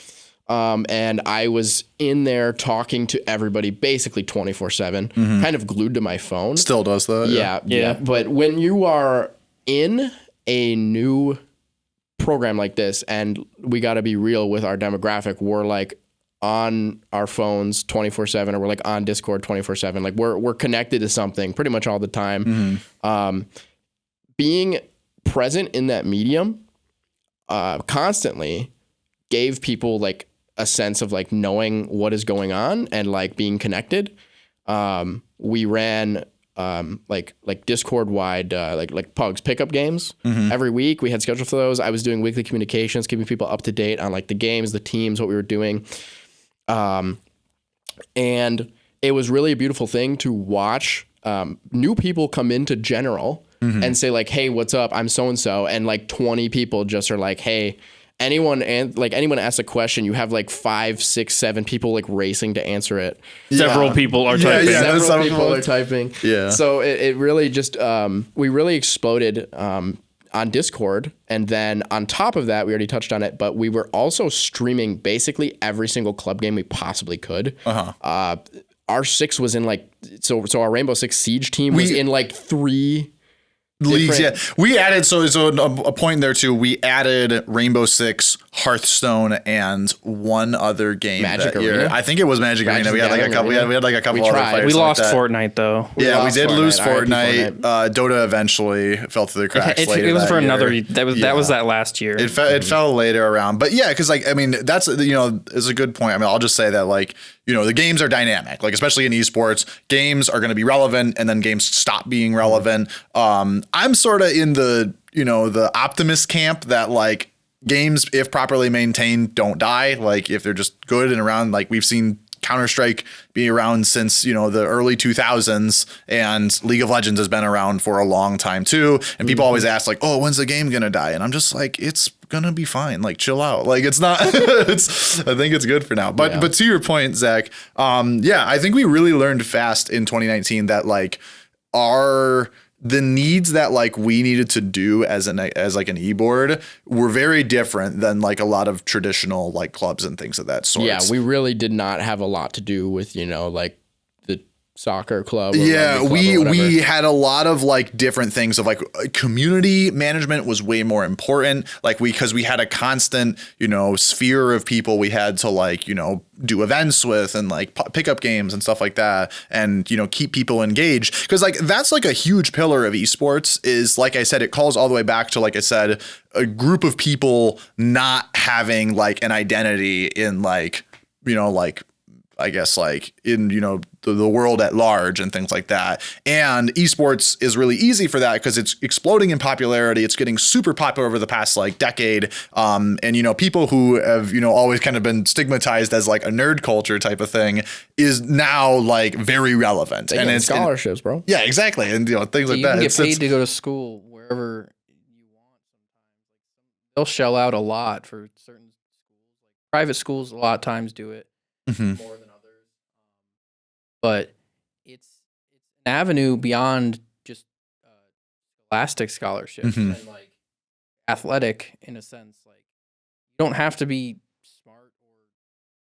And I was in there talking to everybody basically 24/7, kind of glued to my phone. Still does that. Yeah. But when you are in a new program like this, and we got to be real with our demographic, we're like on our phones 24/7, or we're like on Discord 24/7. Like we're connected to something pretty much all the time. Being present in that medium constantly gave people like a sense of like knowing what is going on and like being connected. We ran like Discord wide like Pugs pickup games every week. We had scheduled for those. I was doing weekly communications, keeping people up to date on like the games, the teams, what we were doing. And it was really a beautiful thing to watch new people come into general and say like, hey, what's up? I'm so-and-so. And like 20 people just are like, hey, anyone asks a question, you have like 5, 6, 7 people like racing to answer it. Several people are typing. Several people are typing. Yeah. So it really just we really exploded on Discord, and then on top of that, we already touched on it, but we were also streaming basically every single club game we possibly could. Our 6 was in like so our Rainbow Six Siege team was in like 3 leagues. Yeah, we added so a point there too. We added Rainbow Six, Hearthstone, and one other game Magic that year. Arena? I think it was Magic Arena. We had like a couple. We had like a couple. We other tried. players We like lost that. Fortnite though. We lost did lose Fortnite. Fortnite. Dota eventually fell through the cracks. It later was that for year. another. That was that last year. It fell later around, but yeah, because like I mean that's is a good point. I mean I'll just say that like the games are dynamic, like especially in esports, games are going to be relevant and then games stop being relevant. I'm sort of in the the optimist camp that like games, if properly maintained, don't die. Like if they're just good and around, like we've seen Counter-Strike be around since the early 2000s, and League of Legends has been around for a long time too. And people always ask like, oh, when's the game gonna die? And I'm just like, it's gonna be fine. Like chill out. Like it's not. I think it's good for now. But to your point, Zach, I think we really learned fast in 2019 that like the needs that like we needed to do as like an e-board were very different than like a lot of traditional like clubs and things of that sort. Yeah, we really did not have a lot to do with like the soccer club. Or yeah, rugby club we or whatever. had a lot of like different things of like community management was way more important. Like because we had a constant sphere of people we had to like do events with and like pick up games and stuff like that, and keep people engaged, because like that's like a huge pillar of esports is, like I said, it calls all the way back to, like I said, a group of people not having like an identity in like like I guess like in the world at large and things like that. And esports is really easy for that because it's exploding in popularity. It's getting super popular over the past like decade. And people who have always kind of been stigmatized as like a nerd culture type of thing is now like very relevant. They and get it's scholarships, bro. Yeah, exactly. And things like you that. can get It's- paid to go to school wherever you want. Sometimes they'll shell out a lot for certain schools. Like private schools, a lot of times do it more than others. But it's an avenue beyond just scholastic scholarships and like athletic in a sense. Like you don't have to be smart or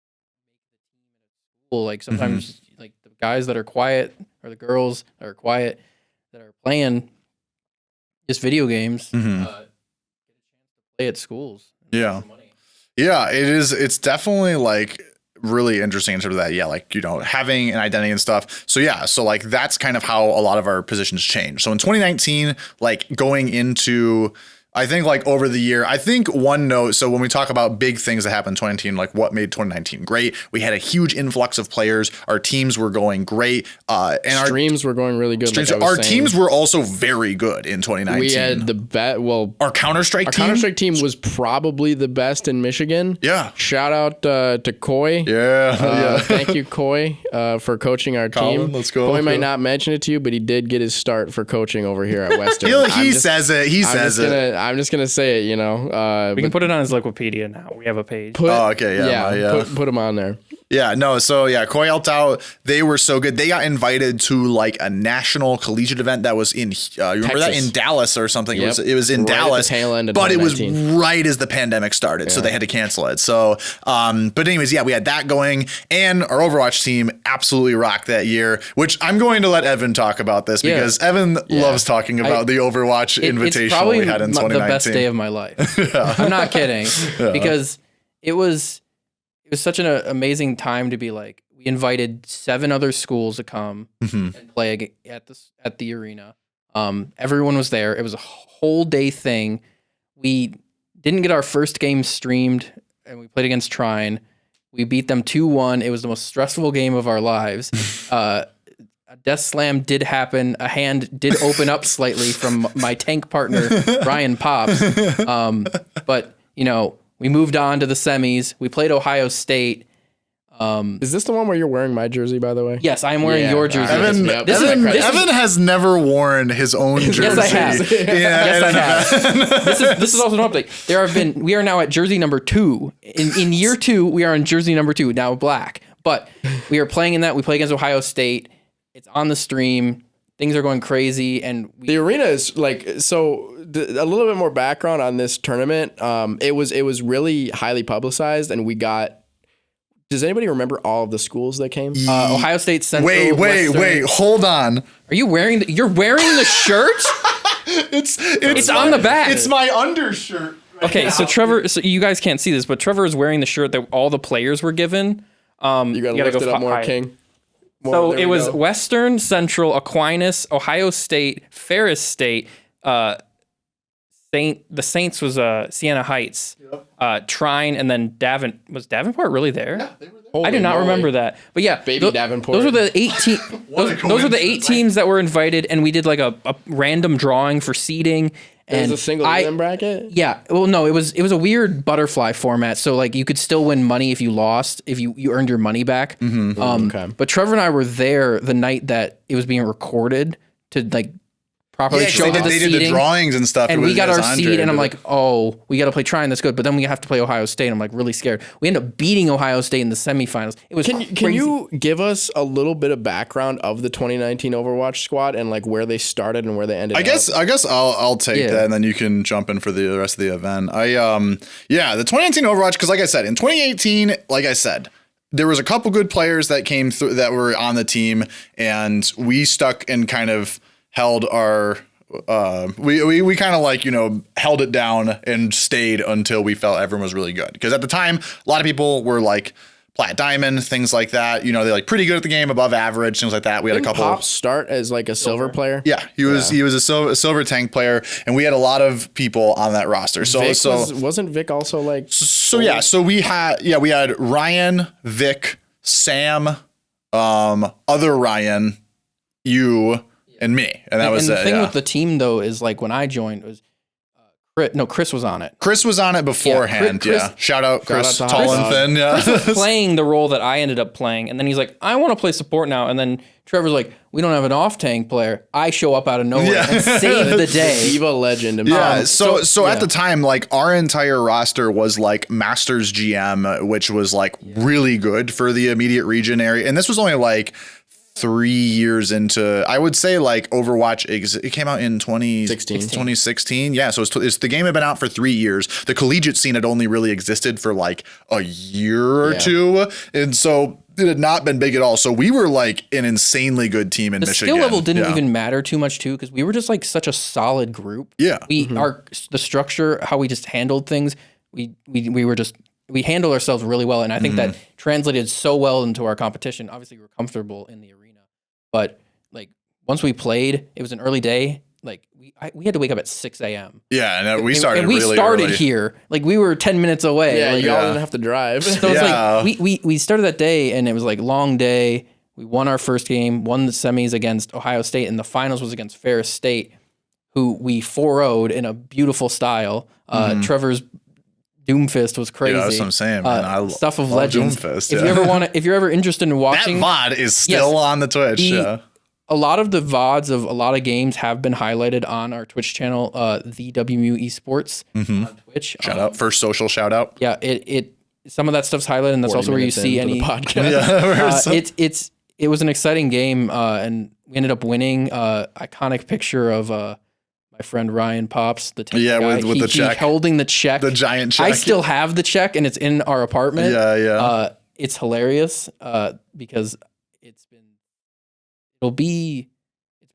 make the team at school. Like sometimes like the guys that are quiet or the girls that are quiet that are playing just video games get a chance to play at schools. And make Yeah. some money. Yeah, it is. It's definitely like really interesting in terms of that. Yeah, like, having an identity and stuff. So yeah, so like that's kind of how a lot of our positions change. So in 2019, like going into, I think like over the year, I think one note. So when we talk about big things that happened in 2019, like what made 2019 great, we had a huge influx of players. Our teams were going great. And streams were going really good. Our teams were also very good in 2019. We had the best. Well, our Counter-Strike team. Counter-Strike team was probably the best in Michigan. Yeah. Shout out to Coy. Yeah. Thank you, Coy, for coaching our team. Let's go. Coy might not mention it to you, but he did get his start for coaching over here at Western. He says it. I'm just gonna say it, we can put it on his Wikipedia now. We have a page. Okay, put him on there. Yeah, no, so yeah, Coy helped out. They were so good. They got invited to like a national collegiate event that was in, you remember that, in Dallas or something? Yep. It was in Dallas, at the tail end of but it was 2019. right as the pandemic started, so they had to cancel it. So, but anyways, yeah, we had that going, and our Overwatch team absolutely rocked that year, which I'm going to let Evan talk about this because Evan loves talking about the Overwatch Invitational we had in 2019. The best day of my life. I'm not kidding, because it was such an amazing time to be like, we invited 7 other schools to come and play at the arena. Everyone was there. It was a whole day thing. We didn't get our first game streamed, and we played against Trine. We beat them 2-1. It was the most stressful game of our lives. A death slam did happen. A hand did open up slightly from my tank partner, Ryan Pops. But, we moved on to the semis. We played Ohio State. Is this the one where you're wearing my jersey, by the way? Yes, I am wearing your jersey. Evan has never worn his own jersey. Yes, I have. Yes, I have. This is also an update. We are now at jersey number 2. In year 2, we are on jersey number 2, now black. But we are playing in that. We play against Ohio State. It's on the stream. Things are going crazy, and the arena is like, so a little bit more background on this tournament. It was really highly publicized, and we got. Does anybody remember all of the schools that came? Ohio State Central. Wait, hold on. Are you wearing you're wearing the shirt? It's on the back. It's my undershirt. Okay, so Trevor, so you guys can't see this, but Trevor is wearing the shirt that all the players were given. You gotta lift it up more, King. So it was Western, Central, Aquinas, Ohio State, Ferris State, the Saints was Siena Heights, Trine, and then Was Davenport really there? Yeah, they were there. I do not remember that. But yeah, Davenport. Those were the 8 those were the 8 teams that were invited, and we did like a random drawing for seeding. And it was a single win bracket? Yeah. Well, no, it was a weird butterfly format. So like you could still win money if you lost, if you earned your money back. Okay. But Trevor and I were there the night that it was being recorded to like properly show the seeding. They did the drawings and stuff. And we got our seed, and I'm like, oh, we got to play Trine. That's good. But then we have to play Ohio State. I'm like really scared. We end up beating Ohio State in the semifinals. It was crazy. Can you give us a little bit of background of the 2019 Overwatch squad and like where they started and where they ended up? I guess I'll take that, and then you can jump in for the rest of the event. The 2019 Overwatch, because like I said, in 2018, like I said, there was a couple good players that came through that were on the team, and we stuck and kind of held our we kind of like, held it down and stayed until we felt everyone was really good. Because at the time, a lot of people were like plat diamond, things like that. They're like pretty good at the game, above average, things like that. We had a couple. Pop start as like a silver player. Yeah, he was a silver tank player, and we had a lot of people on that roster. So wasn't Vic also like? So we had Ryan, Vic, Sam, other Ryan, you. And me, and that was it. And the thing with the team though is like when I joined was Chris was on it. Chris was on it beforehand. Chris, shout out Chris, tall and thin. Yeah, Chris was playing the role that I ended up playing, and then he's like, I want to play support now. And then Trevor's like, we don't have an off tank player. I show up out of nowhere and save the day. Diva legend. Yeah. So at the time, like our entire roster was like Masters GM, which was like really good for the immediate region area, and this was only like 3 years into, I would say, like Overwatch. It came out in 2016. Yeah, so it's the game had been out for 3 years. The collegiate scene had only really existed for like a year or two, and so it had not been big at all. So we were like an insanely good team in Michigan. The skill level didn't even matter too much too, because we were just like such a solid group. Yeah, the structure, how we just handled things. We we handled ourselves really well, and I think that translated so well into our competition. Obviously, we were comfortable in the arena, but like once we played, it was an early day. Like we had to wake up at 6 a.m. Yeah, no, we started and we really started early. here. Like we were 10 minutes away. Yeah, like, y'all didn't have to drive. So it's like we started that day, and it was like long day. We won our first game, won the semis against Ohio State, and the finals was against Ferris State, who we 4-0'd in a beautiful style. Trevor's Doomfist was crazy. Yeah, that's what I'm saying, man. I Stuff of love legends. Doomfist, If you're ever interested in watching, that VOD is still on the Twitch. A lot of the VODs of a lot of games have been highlighted on our Twitch channel, the WMU Esports on Twitch. Shout out, first social shout out. Yeah, it some of that stuff's highlight, and that's also where you see any podcast. It was an exciting game, and we ended up winning. Iconic picture of my friend Ryan Pops, the tank guy. with the check, holding the check, the giant check. I still have the check, and it's in our apartment. It's hilarious because it's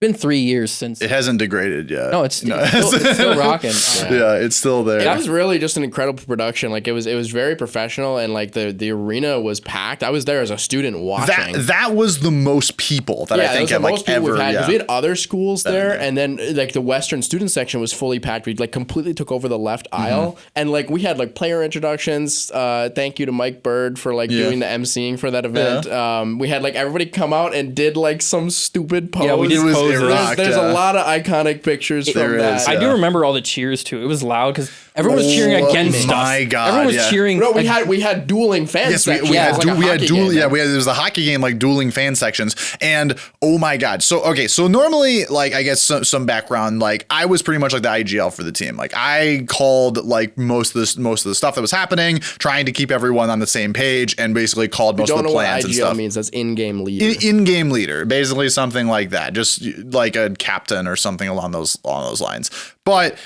been 3 years since it hasn't degraded yet. No, it's still rocking. It's still there. It was really just an incredible production. Like it was very professional, and like the arena was packed. I was there as a student watching. That was the most people that I think have like ever. We had other schools there, and then like the Western student section was fully packed. We like completely took over the left aisle, and like we had like player introductions. Thank you to Mike Bird for like doing the emceeing for that event. We had like everybody come out and did like some stupid pose. Yeah, we did poses. There's a lot of iconic pictures from that. I do remember all the cheers too. It was loud because everyone was cheering against us. My God, everyone was cheering. No, we had dueling fan sections. We had there was a hockey game, like dueling fan sections, and oh my God. So normally, like I guess some background, like I was pretty much like the IGL for the team. Like I called like most of the stuff that was happening, trying to keep everyone on the same page, and basically called most of the plans and stuff. What IGL means? That's in-game leader. In-game leader, basically something like that. Just like a captain or something along those lines. But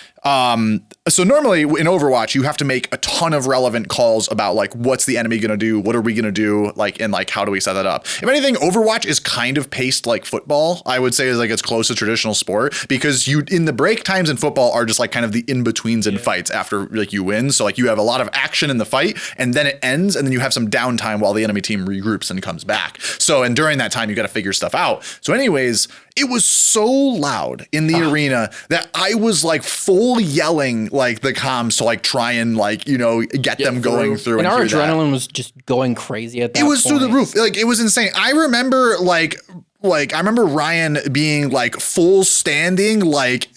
so normally in Overwatch, you have to make a ton of relevant calls about like what's the enemy going to do, what are we going to do, like, and like how do we set that up. If anything, Overwatch is kind of paced like football. I would say is like it's close to traditional sport, because you in the break times in football are just like kind of the in-betweens and fights after like you win. So like you have a lot of action in the fight, and then it ends, and then you have some downtime while the enemy team regroups and comes back. So and during that time you got to figure stuff out. So anyways, it was so loud in the arena that I was like full yelling like the comms to like try and like, you know, get them going through. And our adrenaline was just going crazy at that point. It was through the roof. Like it was insane. I remember I remember Ryan being like full standing, like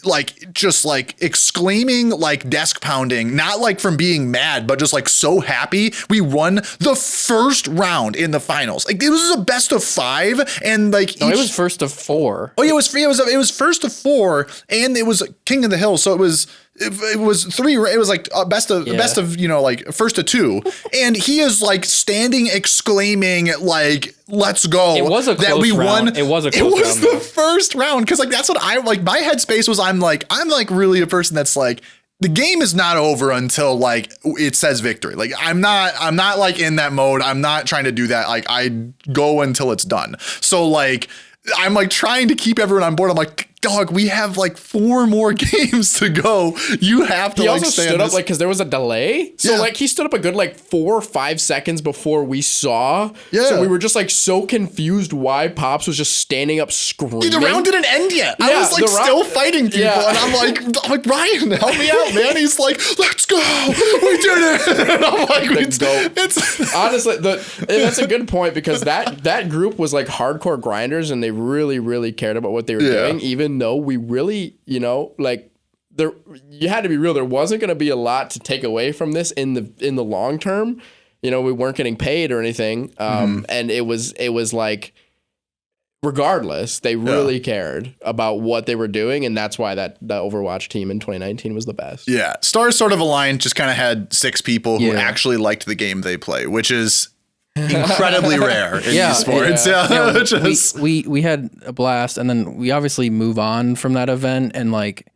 just like exclaiming, like desk pounding, not like from being mad, but just like so happy we won the first round in the finals. Like it was a best of 5, and like it was first of 4. Oh yeah, it was first of 4, and it was King of the Hill, so it was 3. It was like best of you know, like first of 2, and he is like standing exclaiming like let's go. It was a close round. It was the first round, because like that's what I like. My headspace was I'm like really a person that's like, the game is not over until like it says victory. Like I'm not like in that mode. I'm not trying to do that. Like I go until it's done. So like I'm like trying to keep everyone on board. I'm like, dog, we have like 4 more games to go. You have to. He also stood up like because there was a delay, so like he stood up a good like 4 or 5 seconds before we saw. Yeah. So we were just like so confused why Pops was just standing up screaming. The round didn't end yet. I was like still fighting people, and I'm like Ryan, help me out, man. He's like, let's go, we did it. And I'm like, it's honestly that's a good point, because that group was like hardcore grinders, and they really cared about what they were doing, even though we really, you know, like you had to be real. There wasn't going to be a lot to take away from this in the long term. You know, we weren't getting paid or anything. And it was like, regardless, they really cared about what they were doing. And that's why the Overwatch team in 2019 was the best. Yeah. Stars sort of aligned, just kind of had 6 people who actually liked the game they play, which is incredibly rare in esports. We had a blast, and then we obviously move on from that event, and like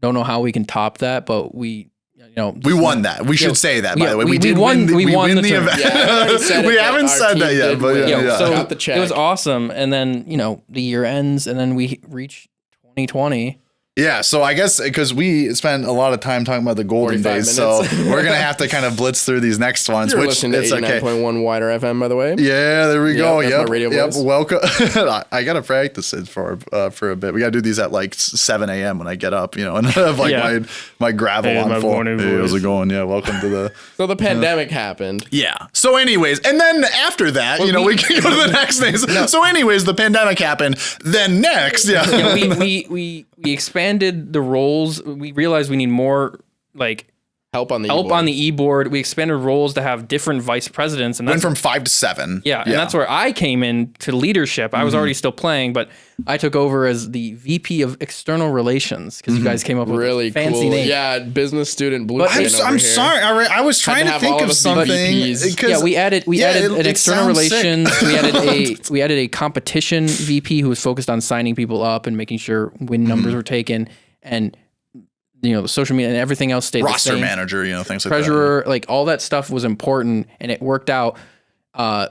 don't know how we can top that, but we won that. We should say that, by the way. We won the event. Yeah, we haven't said that yet, but so got the check. It was awesome. And then, you know, the year ends, and then we reach 2020, Yeah, so I guess because we spent a lot of time talking about the golden 45 days, so minutes. we're gonna have to kind of blitz through these next ones. You're which listening to it's okay. 89.1 WIDR FM, by the way. Yeah, there we go. that's my radio Yep. voice. Welcome. I gotta practice it for a bit. We gotta do these at like 7 a.m. when I get up, and I have like Yeah. my gravel Hey, on my full. morning Hey, how's voice. it going? Yeah, welcome to the. So the pandemic happened. Yeah. So, anyways, and then after that, we can go to the next things. So, anyways, the pandemic happened. Then next, we expanded the roles. We realized we need more Help on the help e-board. on the e-board. We expanded roles to have different vice presidents, and went that's from 5 to 7. yeah, and that's where I came in to leadership. I was already still playing, but I took over as the VP of External Relations because you guys came up with really a fancy cool. name. Yeah, business student blue. But fin over I'm here. sorry. I was trying to have think all of of us be something. VPs. 'cause- Yeah, we added an it external sounds sick. relations. We added a competition VP who was focused on signing people up and making sure win numbers were taken, and the social media and everything else stayed roster the same. manager, things like Treasurer, all that stuff was important, and it worked out.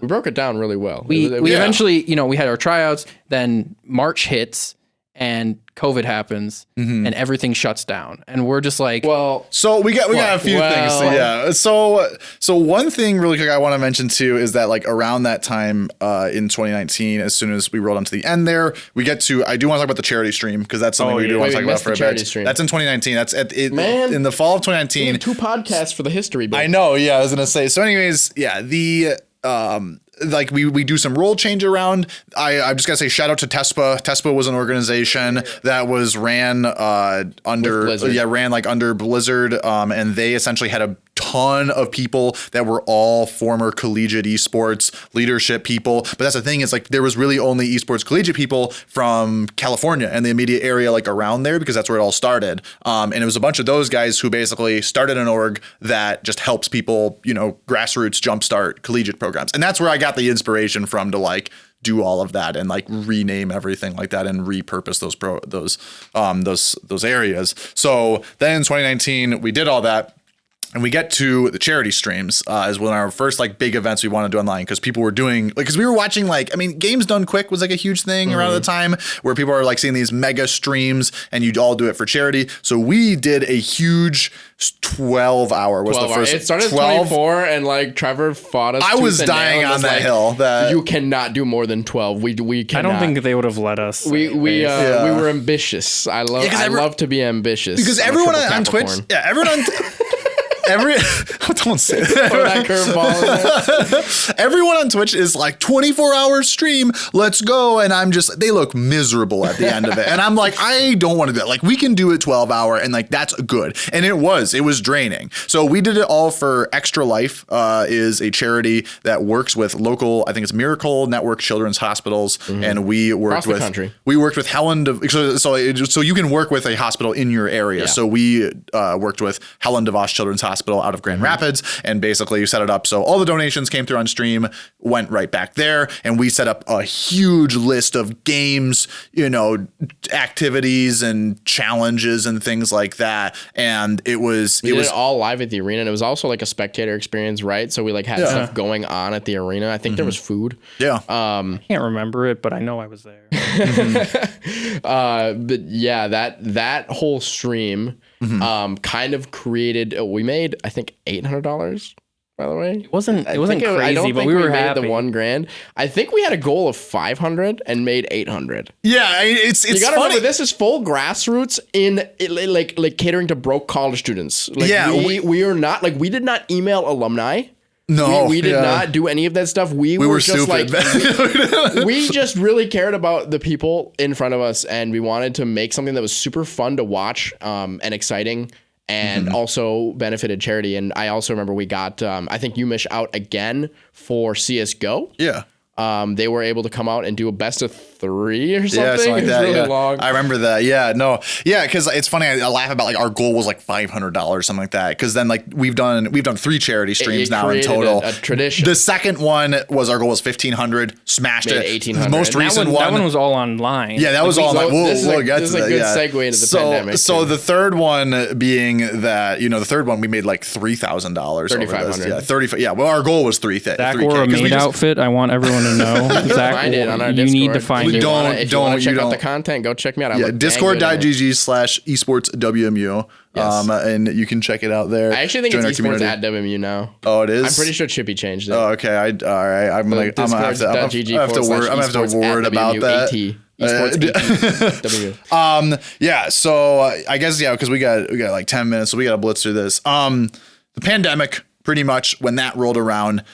We broke it down really well. We Yeah. eventually, we had our tryouts. Then March hits, and COVID happens, and everything shuts down, and we're just like, well, So we got a few things. well- Yeah. So one thing really quick I want to mention too is that around that time in 2019, as soon as we rolled onto the end there, I do want to talk about the charity stream because that's something we do yeah. want to Wait, talk we about missed for the a charity bit. stream. That's in 2019. That's Man. in the fall of we 2019. have 2 podcasts for the history book. I know. Yeah, I was gonna say. So, anyways, yeah, we do some role change around. I'm just gonna say shout out to TESPA. TESPA was an organization that was ran under Blizzard. under Blizzard, and they essentially had a ton of people that were all former collegiate esports leadership people. But that's the thing is there was really only esports collegiate people from California and the immediate area around there because that's where it all started. And it was a bunch of those guys who basically started an org that just helps people, grassroots jumpstart collegiate programs. And that's where I got the inspiration from to do all of that and rename everything like that and repurpose those areas. So then in 2019 we did all that. And we get to the charity streams as one of our first big events we wanted to do online because people were doing because we were watching Games Done Quick was a huge thing around the time where people are seeing these mega streams and you'd all do it for charity. So we did a huge 12-hour was 12 the first. It started at 12. 24 and Trevor fought us. I tooth was and nail dying and on was that hill. That you cannot do more than 12. We I cannot. don't think they would have let us. we anyways. were ambitious. I 'cause love to be ambitious because I'm a everyone triple on Twitch, Capricorn. everyone on. Don't say that. Throw that curveball in there. Everyone on Twitch is 24-hour stream. Let's go. And they look miserable at the end of it. And I'm like, I don't want to do that. We can do it 12-hour and that's good. And it was draining. So we did it all for Extra Life, is a charity that works with local, I think it's Miracle Network Children's Hospitals. And we worked Across the country. We worked with Helen, so you can work with a hospital in your area. Yeah. So we worked with Helen DeVos Children's Hospital out of Grand Rapids, and basically you set it up so all the donations came through on stream, went right back there, and we set up a huge list of games, activities and challenges and things like that. And it was We did it all live at the arena, and it was also a spectator experience, right? So we had stuff going on at the arena. I think there was food. yeah. I can't remember it, but I know I was there. But yeah, that whole stream kind of created. We made I think $800. By the way, It wasn't I crazy, don't but think we were made happy. the $1,000. I think we had a goal of 500 and made 800. Yeah, it's You gotta funny. remember, this is full grassroots in catering to broke college students. We are not we did not email alumni. No, we did not do any of that stuff. We were just stupid. we just really cared about the people in front of us, and we wanted to make something that was super fun to watch and exciting. And also benefited charity. And I also remember we got, I think Umish out again for CSGO. Yeah. They were able to come out and do a best of 3 or something. Yeah, something like It was that. really Yeah. long. I remember that. Yeah, no, yeah, because it's funny. I laugh about our goal was $500, something like that. Because then we've done 3 charity streams It now in created total. a tradition. The second one was our goal was 1,500. Smashed Made it. 1,800. The most And recent That one was all online. Yeah, that was all. so We'll this is a- get this to is a that. good Yeah. segue into the pandemic, So too. the third one being that the third one we made $3,000. $3,500. Yeah, 35. Yeah, well, our goal was 3,000. Zach wore a maid outfit. I want everyone to know, Zach, Find it on our you need to Discord. find We it. don't- If you want to check out don't. the content, go check me out. I Yeah, look dang good in it. discord.gg/esports WMU. Yes. And you can check it out there. I actually think Join our it's esports community. at WMU now. Oh, it is? I'm pretty sure Chippy changed it. Oh, okay. All right. I'm gonna have to word about that. Esports Yeah. So I guess because we got like 10 minutes, so we got to blitz through this. The pandemic, pretty much when that rolled around,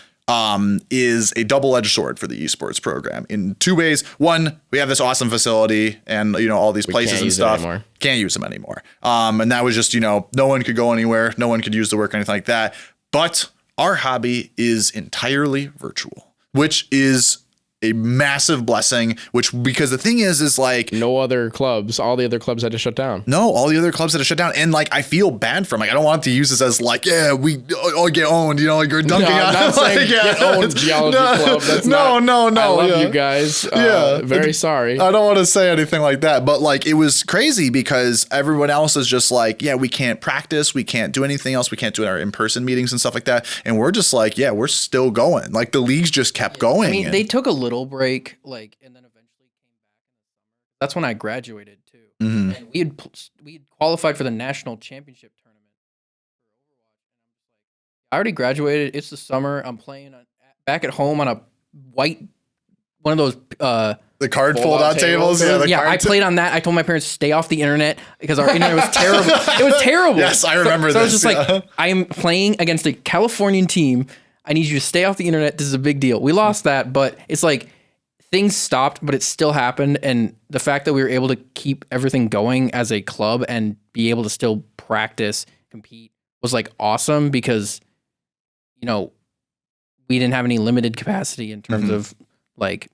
is a double-edged sword for the esports program in two ways. One, we have this awesome facility and all these places can't and use it stuff. anymore. Can't use them anymore. And that was just no one could go anywhere, no one could use the work or anything like that. But our hobby is entirely virtual, which is a massive blessing, because the thing is like No other clubs. All the other clubs had to shut down. no, all the other clubs had to shut down. And like, I feel bad for them. Like, I don't want to use this as like, yeah, we all get owned, like you're dunking No, I'm on not saying get owned Geology Club. That's no. I love yeah. you guys. Very sorry. I don't want to say anything like that, but like, it was crazy because everyone else is just like, yeah, we can't practice. We can't do anything else. We can't do our in-person meetings and stuff like that. And we're just like, yeah, we're still going. Like the leagues just kept going. I mean, they took a little break, and then eventually came back in the summer. That's when I graduated too, Mhm. and we had qualified for the national championship tournament for Overwatch, and I'm just like, I already graduated. It's the summer. I'm playing back at home on a one of those. the card Fold-out fold-out tables. tables. Yeah, I played on that. I told my parents to stay off the internet because our internet was terrible. It was terrible. Yes, I remember so I was this, just yeah. like, I am playing against a Californian team. I need you to stay off the internet. This is a big deal. We lost that, but it's like things stopped, but it still happened. And the fact that we were able to keep everything going as a club and be able to still practice, compete was like awesome because, we didn't have any limited capacity in terms of like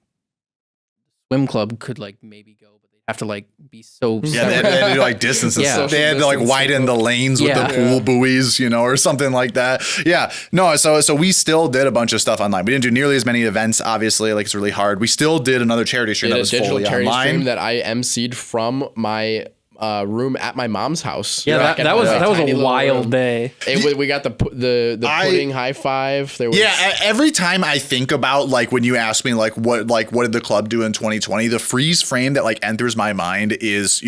swim club could like maybe go, but they'd have to like be so Yeah, they had to do like distances. Yeah. They had to like widen the lanes with the pool buoys, or something like that. Yeah. No, so we still did a bunch of stuff online. We didn't do nearly as many events, obviously, like it's really hard. We still did another charity stream that was digital fully charity online. stream that I emceed from my room at my mom's house. Yeah, Back that in was my that was tiny a little wild room. day. We got the pudding high five. There was Every time I think about like when you ask me what did the club do in 2020, the freeze frame that like enters my mind is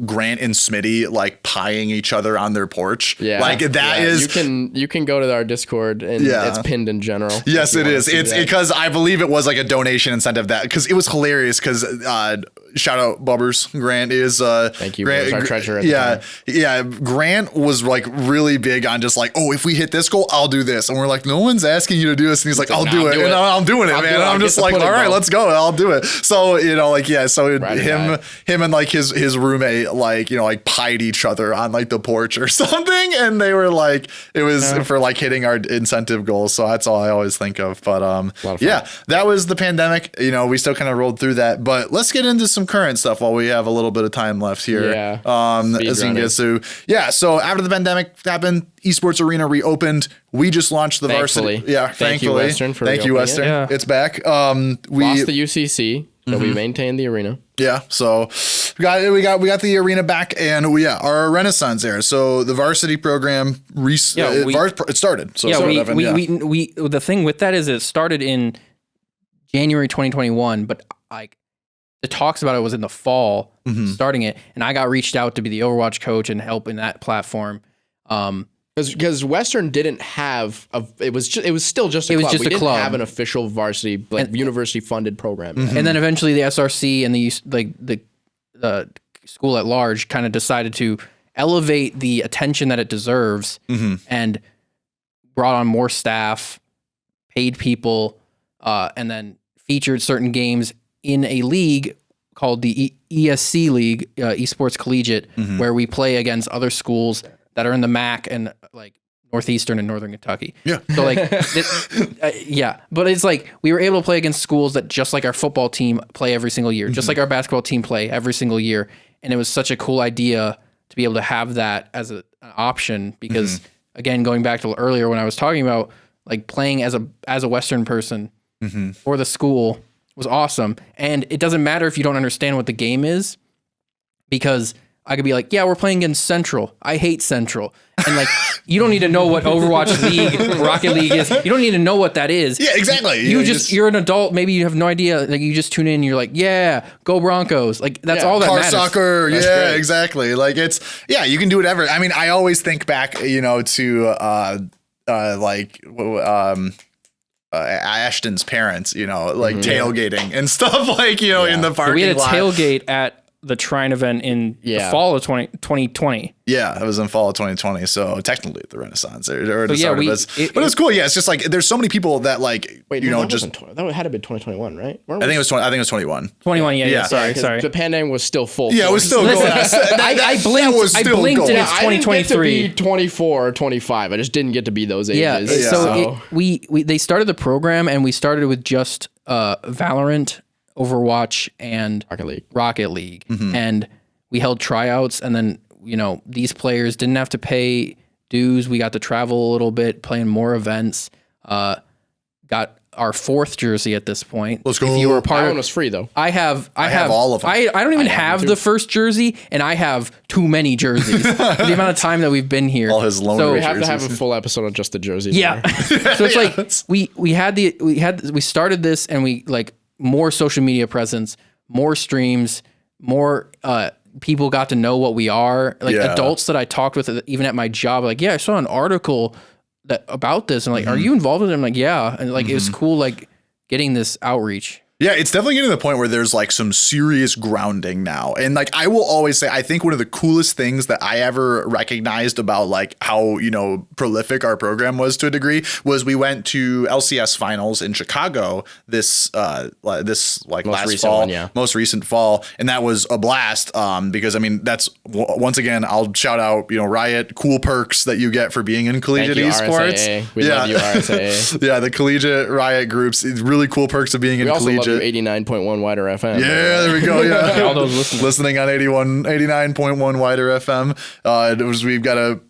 Grant and Smitty like pieing each other on their porch. Yeah, like that is. You can go to our Discord and it's pinned in general. Yes, it is. It's because I believe it was like a donation incentive because it was hilarious because shout out Bubbers. Grant is Thank you. Grant, our treasurer. At the time. Yeah. Grant was like really big on just like, oh, if we hit this goal, I'll do this. And we're like, no one's asking you to do this. And he's like, I'll do it. And I'm doing it, man. And I'm just like, all right, let's go. I'll do it. So, so him and like his roommate, like pied each other on like the porch or something. And they were like, it was for like hitting our incentive goals. So that's all I always think of. But that was the pandemic. We still kind of rolled through that. But let's get into some current stuff while we have a little bit of time left here. Yeah. As you can get to. Yeah. So after the pandemic happened, Esports Arena reopened. We just launched the varsity. Yeah. Thank you, Western, for Thank you, reopening Western. it. Yeah. It's back. We Lost the UCC, but we maintained the arena. Yeah, so we got the arena back, and our Renaissance era. So the varsity program, it started. So we the thing with that is it started in January 2021, but like the talks about it was in the fall, starting it, and I got reached out to be the Overwatch coach and help in that platform. Because Western didn't have it was still just a club. We didn't have an official varsity university funded program. And then eventually the SRC and the school at large kind of decided to elevate the attention that it deserves and brought on more staff, paid people, and then featured certain games in a league called the ESC League, Esports Collegiate, where we play against other schools that are in the MAC and like Northeastern and Northern Kentucky. Yeah. So like, but it's like we were able to play against schools that just like our football team play every single year, just like our basketball team play every single year. And it was such a cool idea to be able to have that as an option because again, going back to earlier when I was talking about like playing as a Western person for the school was awesome. And it doesn't matter if you don't understand what the game is because I could be like, yeah, we're playing against Central. I hate Central. And like, you don't need to know what Overwatch League, Rocket League is. You don't need to know what that is. Yeah, exactly. You're an adult. Maybe you have no idea. Like, you just tune in and you're like, yeah, go Broncos. Like, that's all that car matters. soccer. Great. Exactly. Like you can do whatever. I mean, I always think back, to Ashton's parents, tailgating and stuff in the parking lot. We had a tailgate at the Trine event in the fall of 2020. Yeah, it was in fall of 2020. So technically the Renaissance or the But yeah, start of this. But it's cool. Yeah, it's just like there's so many people that like that had to be 2021, right? I think it was 21. 21. Yeah. Sorry. The pandemic was still full. Yeah, it was still going. I blinked. I blinked and it's 2023. I didn't get to be 24 or 25. I just didn't get to be those ages. Yeah. So they started the program and we started with just Valorant, Overwatch, and Rocket League. And we held tryouts, and then these players didn't have to pay dues. We got to travel a little bit, playing more events. Got our 4th jersey at this point. Let's go. If you were a part That of, one was free though. I have all of them. I don't even have the first jersey, and I have too many jerseys. The amount of time that we've been here. All his loan So We have to have a full episode on just the jerseys. yeah. So it's like we started this, and we like more social media presence, more streams, more people got to know what we are. Like adults that I talked with, even at my job, like, yeah, I saw an article about this, and like, are you involved with it? I'm like, yeah, and like, it was cool, like getting this outreach. Yeah, it's definitely getting to the point where there's like some serious grounding now. And like, I will always say, I think one of the coolest things that I ever recognized about like how, prolific our program was to a degree was we went to LCS finals in Chicago this last fall, most recent fall. And that was a blast because I mean, that's once again, I'll shout out, Riot, cool perks that you get for being in collegiate esports. RSAA. We love you, RSAA. Yeah, the collegiate Riot groups, it's really cool perks of being in collegiate. 89.1 WIDR FM. Yeah, there we go. Yeah. All those listening on 89.1 WIDR FM. We've got to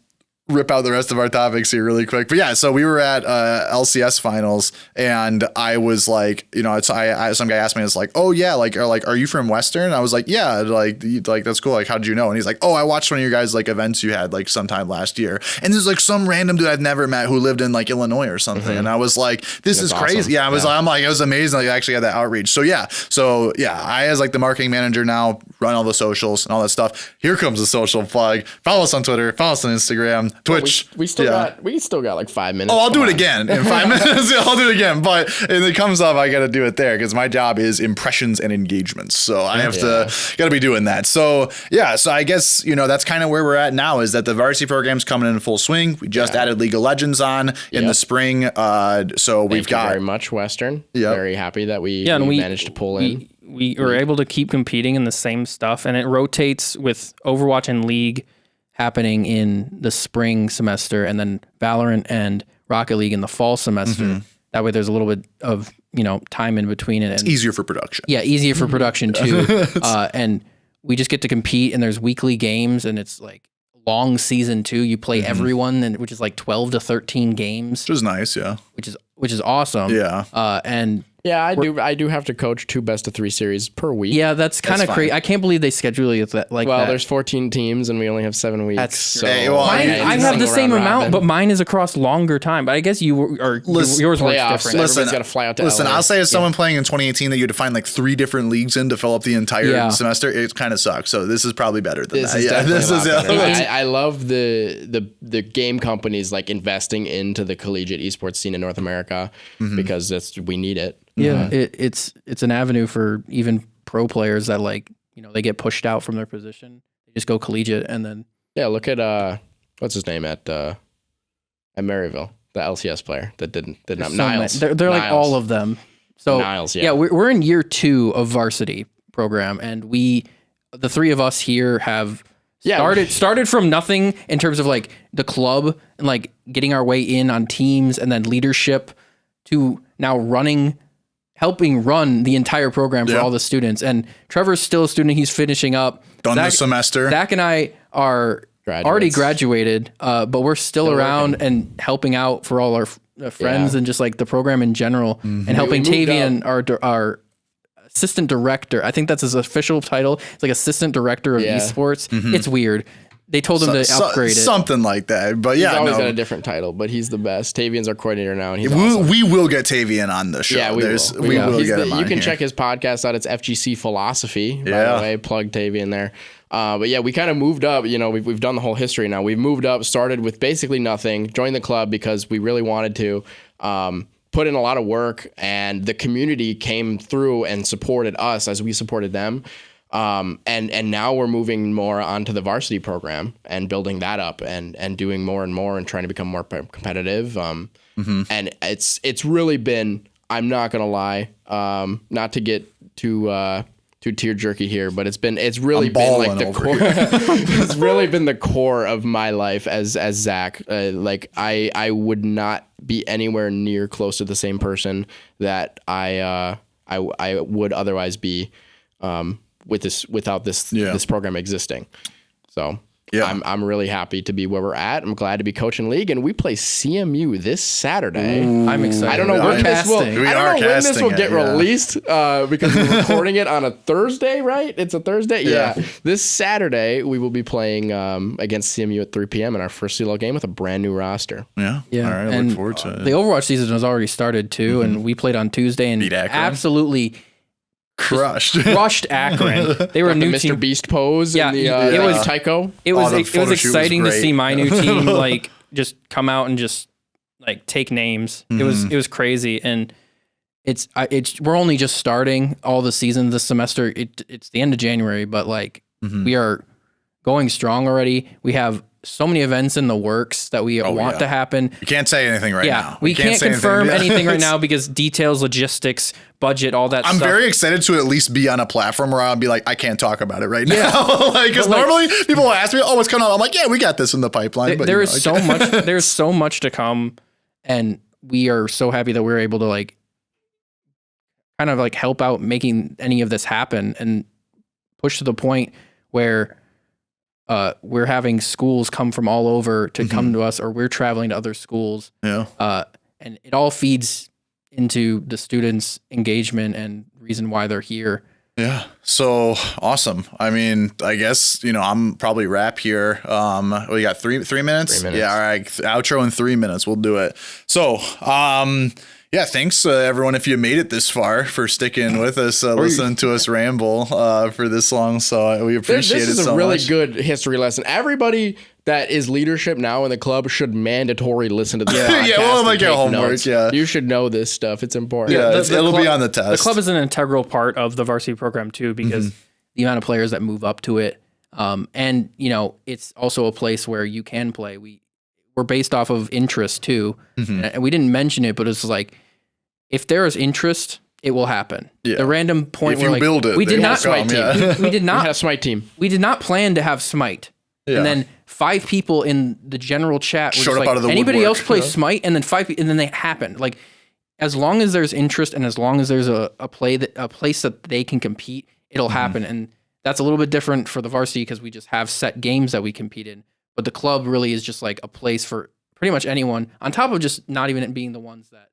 rip out the rest of our topics here really quick. But yeah, so we were at LCS finals, and I was like, some guy asked me, it's like, oh yeah, are you from Western? I was like, yeah, like that's cool. Like, how did you know? And he's like, oh, I watched one of your guys' like events you had like sometime last year. And there's like some random dude I've never met who lived in like Illinois or something. And I was like, this is crazy. Awesome. Yeah, I'm like, it was amazing. Like, I actually had that outreach. So yeah, I as like the marketing manager now run all the socials and all that stuff. Here comes the social plug. Follow us on Twitter. Follow us on Instagram. Twitch. We still got like 5 minutes. Oh, I'll do it again in 5 minutes. I'll do it again. But if it comes up, I got to do it there because my job is impressions and engagements. So I have got to be doing that. So yeah, so I guess, that's kind of where we're at now is that the varsity program's coming in full swing. We just added League of Legends on in the spring. So we've got very much Western. Very happy that we managed to pull in. We were able to keep competing in the same stuff, and it rotates with Overwatch and League happening in the spring semester, and then Valorant and Rocket League in the fall semester. That way there's a little bit of, time in between it. It's easier for production. Yeah, easier for production too. And we just get to compete, and there's weekly games, and it's like long season too. You play everyone, and which is like 12 to 13 games. Which is nice, yeah. Which is awesome. Yeah. And yeah, I do have to coach 2 best-of-3 series per week. Yeah, that's kind of crazy. I can't believe they schedule it that like that. Well, there's 14 teams and we only have 7 weeks. That's I have the same amount, but mine is across longer time. But I guess yours works different. Everyone's got to fly out to LA. I'll say as someone playing in 2018 that you had to find like 3 different leagues in to fill up the entire semester, it kind of sucks. So this is probably better than that. This is I love the game companies like investing into the collegiate esports scene in North America because we need it. Yeah, it's an avenue for even pro players that they get pushed out from their position. They just go collegiate, and then look at what's his name at Maryville, the LCS player that did not Niles. They're Niles. like all of them. So Niles, we're in year 2 of varsity program, and the 3 of us here have started from nothing in terms of like the club and like getting our way in on teams and then leadership to now helping run the entire program for all the students. And Trevor's still a student. He's finishing up. This semester. Zach and I are already graduated, but we're still around working and helping out for all our friends and just like the program in general and helping Tavian, our assistant director. I think that's his official title. It's like assistant director of esports. It's weird. They told him to upgrade it. Something like that. But yeah, he's always got a different title, but he's the best. Tavion's our coordinator now, and he's awesome. We will get Tavion on the show. Yeah, we will. We will get him on You can here. check his podcast out. It's FGC Philosophy, by Yeah. the way. Plug Tavion there. But yeah, we kind of moved up. You know, we've done the whole history now. We've moved up, started with basically nothing, joined the club because we really wanted to. Put in a lot of work, and the community came through and supported us as we supported them. And now we're moving more onto the varsity program and building that up and doing more and more and trying to become more competitive. And it's really been, I'm not going to lie, not to get too tear jerky here, but it's really been like the core. It's really been the core of my life as Zach. Like I would not be anywhere near close to the same person that I would otherwise be without this program existing. So yeah, I'm really happy to be where we're at. I'm glad to be coaching league, and we play CMU this Saturday. I'm excited. I don't know when this will get released because we're recording it on a Thursday, right? It's a Thursday. Yeah. This Saturday we will be playing against CMU at 3 p.m. in our first CLO game with a brand new roster. Yeah. Yeah. All right. I look forward to it. The Overwatch season has already started too, and we played on Tuesday and Beat Akron. absolutely crushed Akron. They were a new Mr. team. Beast pose. Yeah, it was Tycho. It was the photo shoot was exciting to great. see my new team like just come out and just like take names. It was crazy, and it's we're only just starting all the season this semester. It's the end of January, but like we are going strong already. We have so many events in the works that we want to happen. You can't say anything right now. We can't confirm anything right now because details, logistics, budget, all that stuff. I'm very excited to at least be on a platform where I'll be like, I can't talk about it right now. Because normally people will ask me, oh, what's coming on? I'm like, yeah, we got this in the pipeline. But there is so much. There's so much to come, and we are so happy that we're able to like kind of like help out making any of this happen and push to the point where we're having schools come from all over to come to us, or we're traveling to other schools. Yeah. And it all feeds into the students' engagement and reason why they're here. Yeah. So awesome. I mean, I guess, I'm probably wrap here. We got three minutes? 3 minutes. Yeah. All right. Outro in 3 minutes. We'll do it. So, yeah, thanks everyone if you made it this far for sticking with us, listening to us ramble for this long. So we appreciate it so much. This is a really good history lesson. Everybody that is leadership now in the club should mandatory listen to this podcast. Yeah, well, like and take homework. notes. Yeah, you should know this stuff. It's important. Yeah, it'll club, be on the test. The club is an integral part of the varsity program too, because the amount of players that move up to it, and it's also a place where you can play. We're based off of interest too, and we didn't mention it, but it's like, if there is interest, it will happen. Yeah. The random point if where you build it, we did not Smite team. We did not we had a Smite team. We did not plan to have Smite. Yeah. And then 5 people in the general chat were showed up like, out of the anybody woodwork. else play Smite, and then 5 and then they happened. Like, as long as there's interest and as long as there's a place that they can compete, it'll happen. And that's a little bit different for the varsity because we just have set games that we compete in. But the club really is just like a place for pretty much anyone, on top of just not even it being the ones that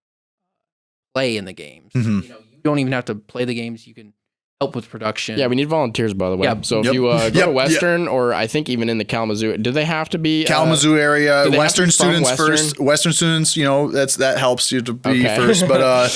play in the games. You don't even have to play the games. You can help with production. Yeah, we need volunteers, by the way. Yeah. So if you go to Western, or I think even in the Kalamazoo, do they have to be Kalamazoo area? Western students Western? first. Western students, that helps you to be first. But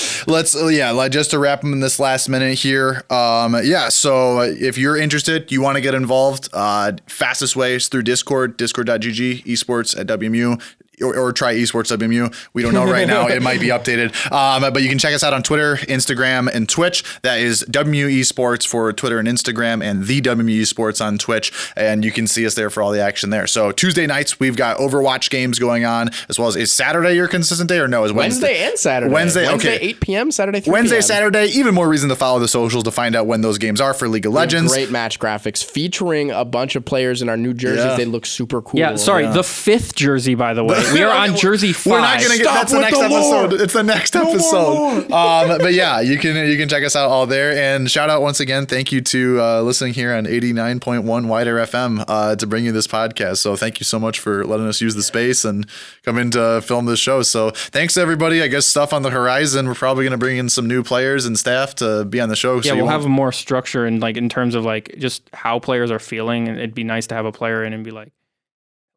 just to wrap them in this last minute here. So if you're interested, you want to get involved, fastest way is through Discord, discord.gg, esports at WMU. Or try esports WMU. We don't know right now. It might be updated. But you can check us out on Twitter, Instagram, and Twitch. That is WMUEsports for Twitter and Instagram, and the WMUEsports on Twitch. And you can see us there for all the action there. So Tuesday nights, we've got Overwatch games going on, as well as, is Saturday your consistent day, or no? Is Wednesday and Saturday. Wednesday, okay. 8 p.m., Saturday 3 Wednesday, p.m. Saturday. Even more reason to follow the socials to find out when those games are for League of Legends. Great match graphics featuring a bunch of players in our new jerseys. Yeah. They look super cool. Yeah, sorry, the 5th jersey, by the way. We are on jersey 5. We're not gonna get. That's the next episode. It's the next episode. But yeah, you can check us out all there. And shout out once again, thank you to listening here on 89.1 WIDR FM to bring you this podcast. So thank you so much for letting us use the space and come in to film this show. So thanks everybody. I guess stuff on the horizon. We're probably gonna bring in some new players and staff to be on the show. Yeah, we'll have more structure and like in terms of like just how players are feeling, and it'd be nice to have a player in and be like,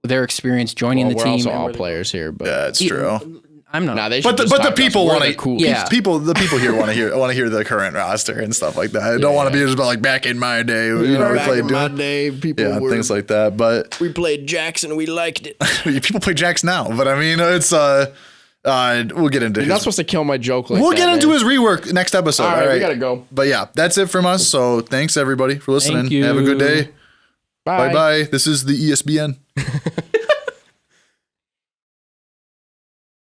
their experience joining the we're team. also and all where they- players here, but That's true. I'm not. nah, they But should the, just but the talk to us. people We're want the to cool. Yeah. the people here want to hear the current roster and stuff like that. I don't want to be just about like back in my day, we Back played in my day, people were, things like that. But we played Jackson, we liked it. people play Jacks now. But I mean, it's we'll get into You're not his, supposed to kill my joke like we'll that, get into man. his rework next episode. All right, we gotta go. But yeah, that's it from us. So thanks everybody for listening. Thank you. Have a good day. Bye. Bye bye. This is the ESBN.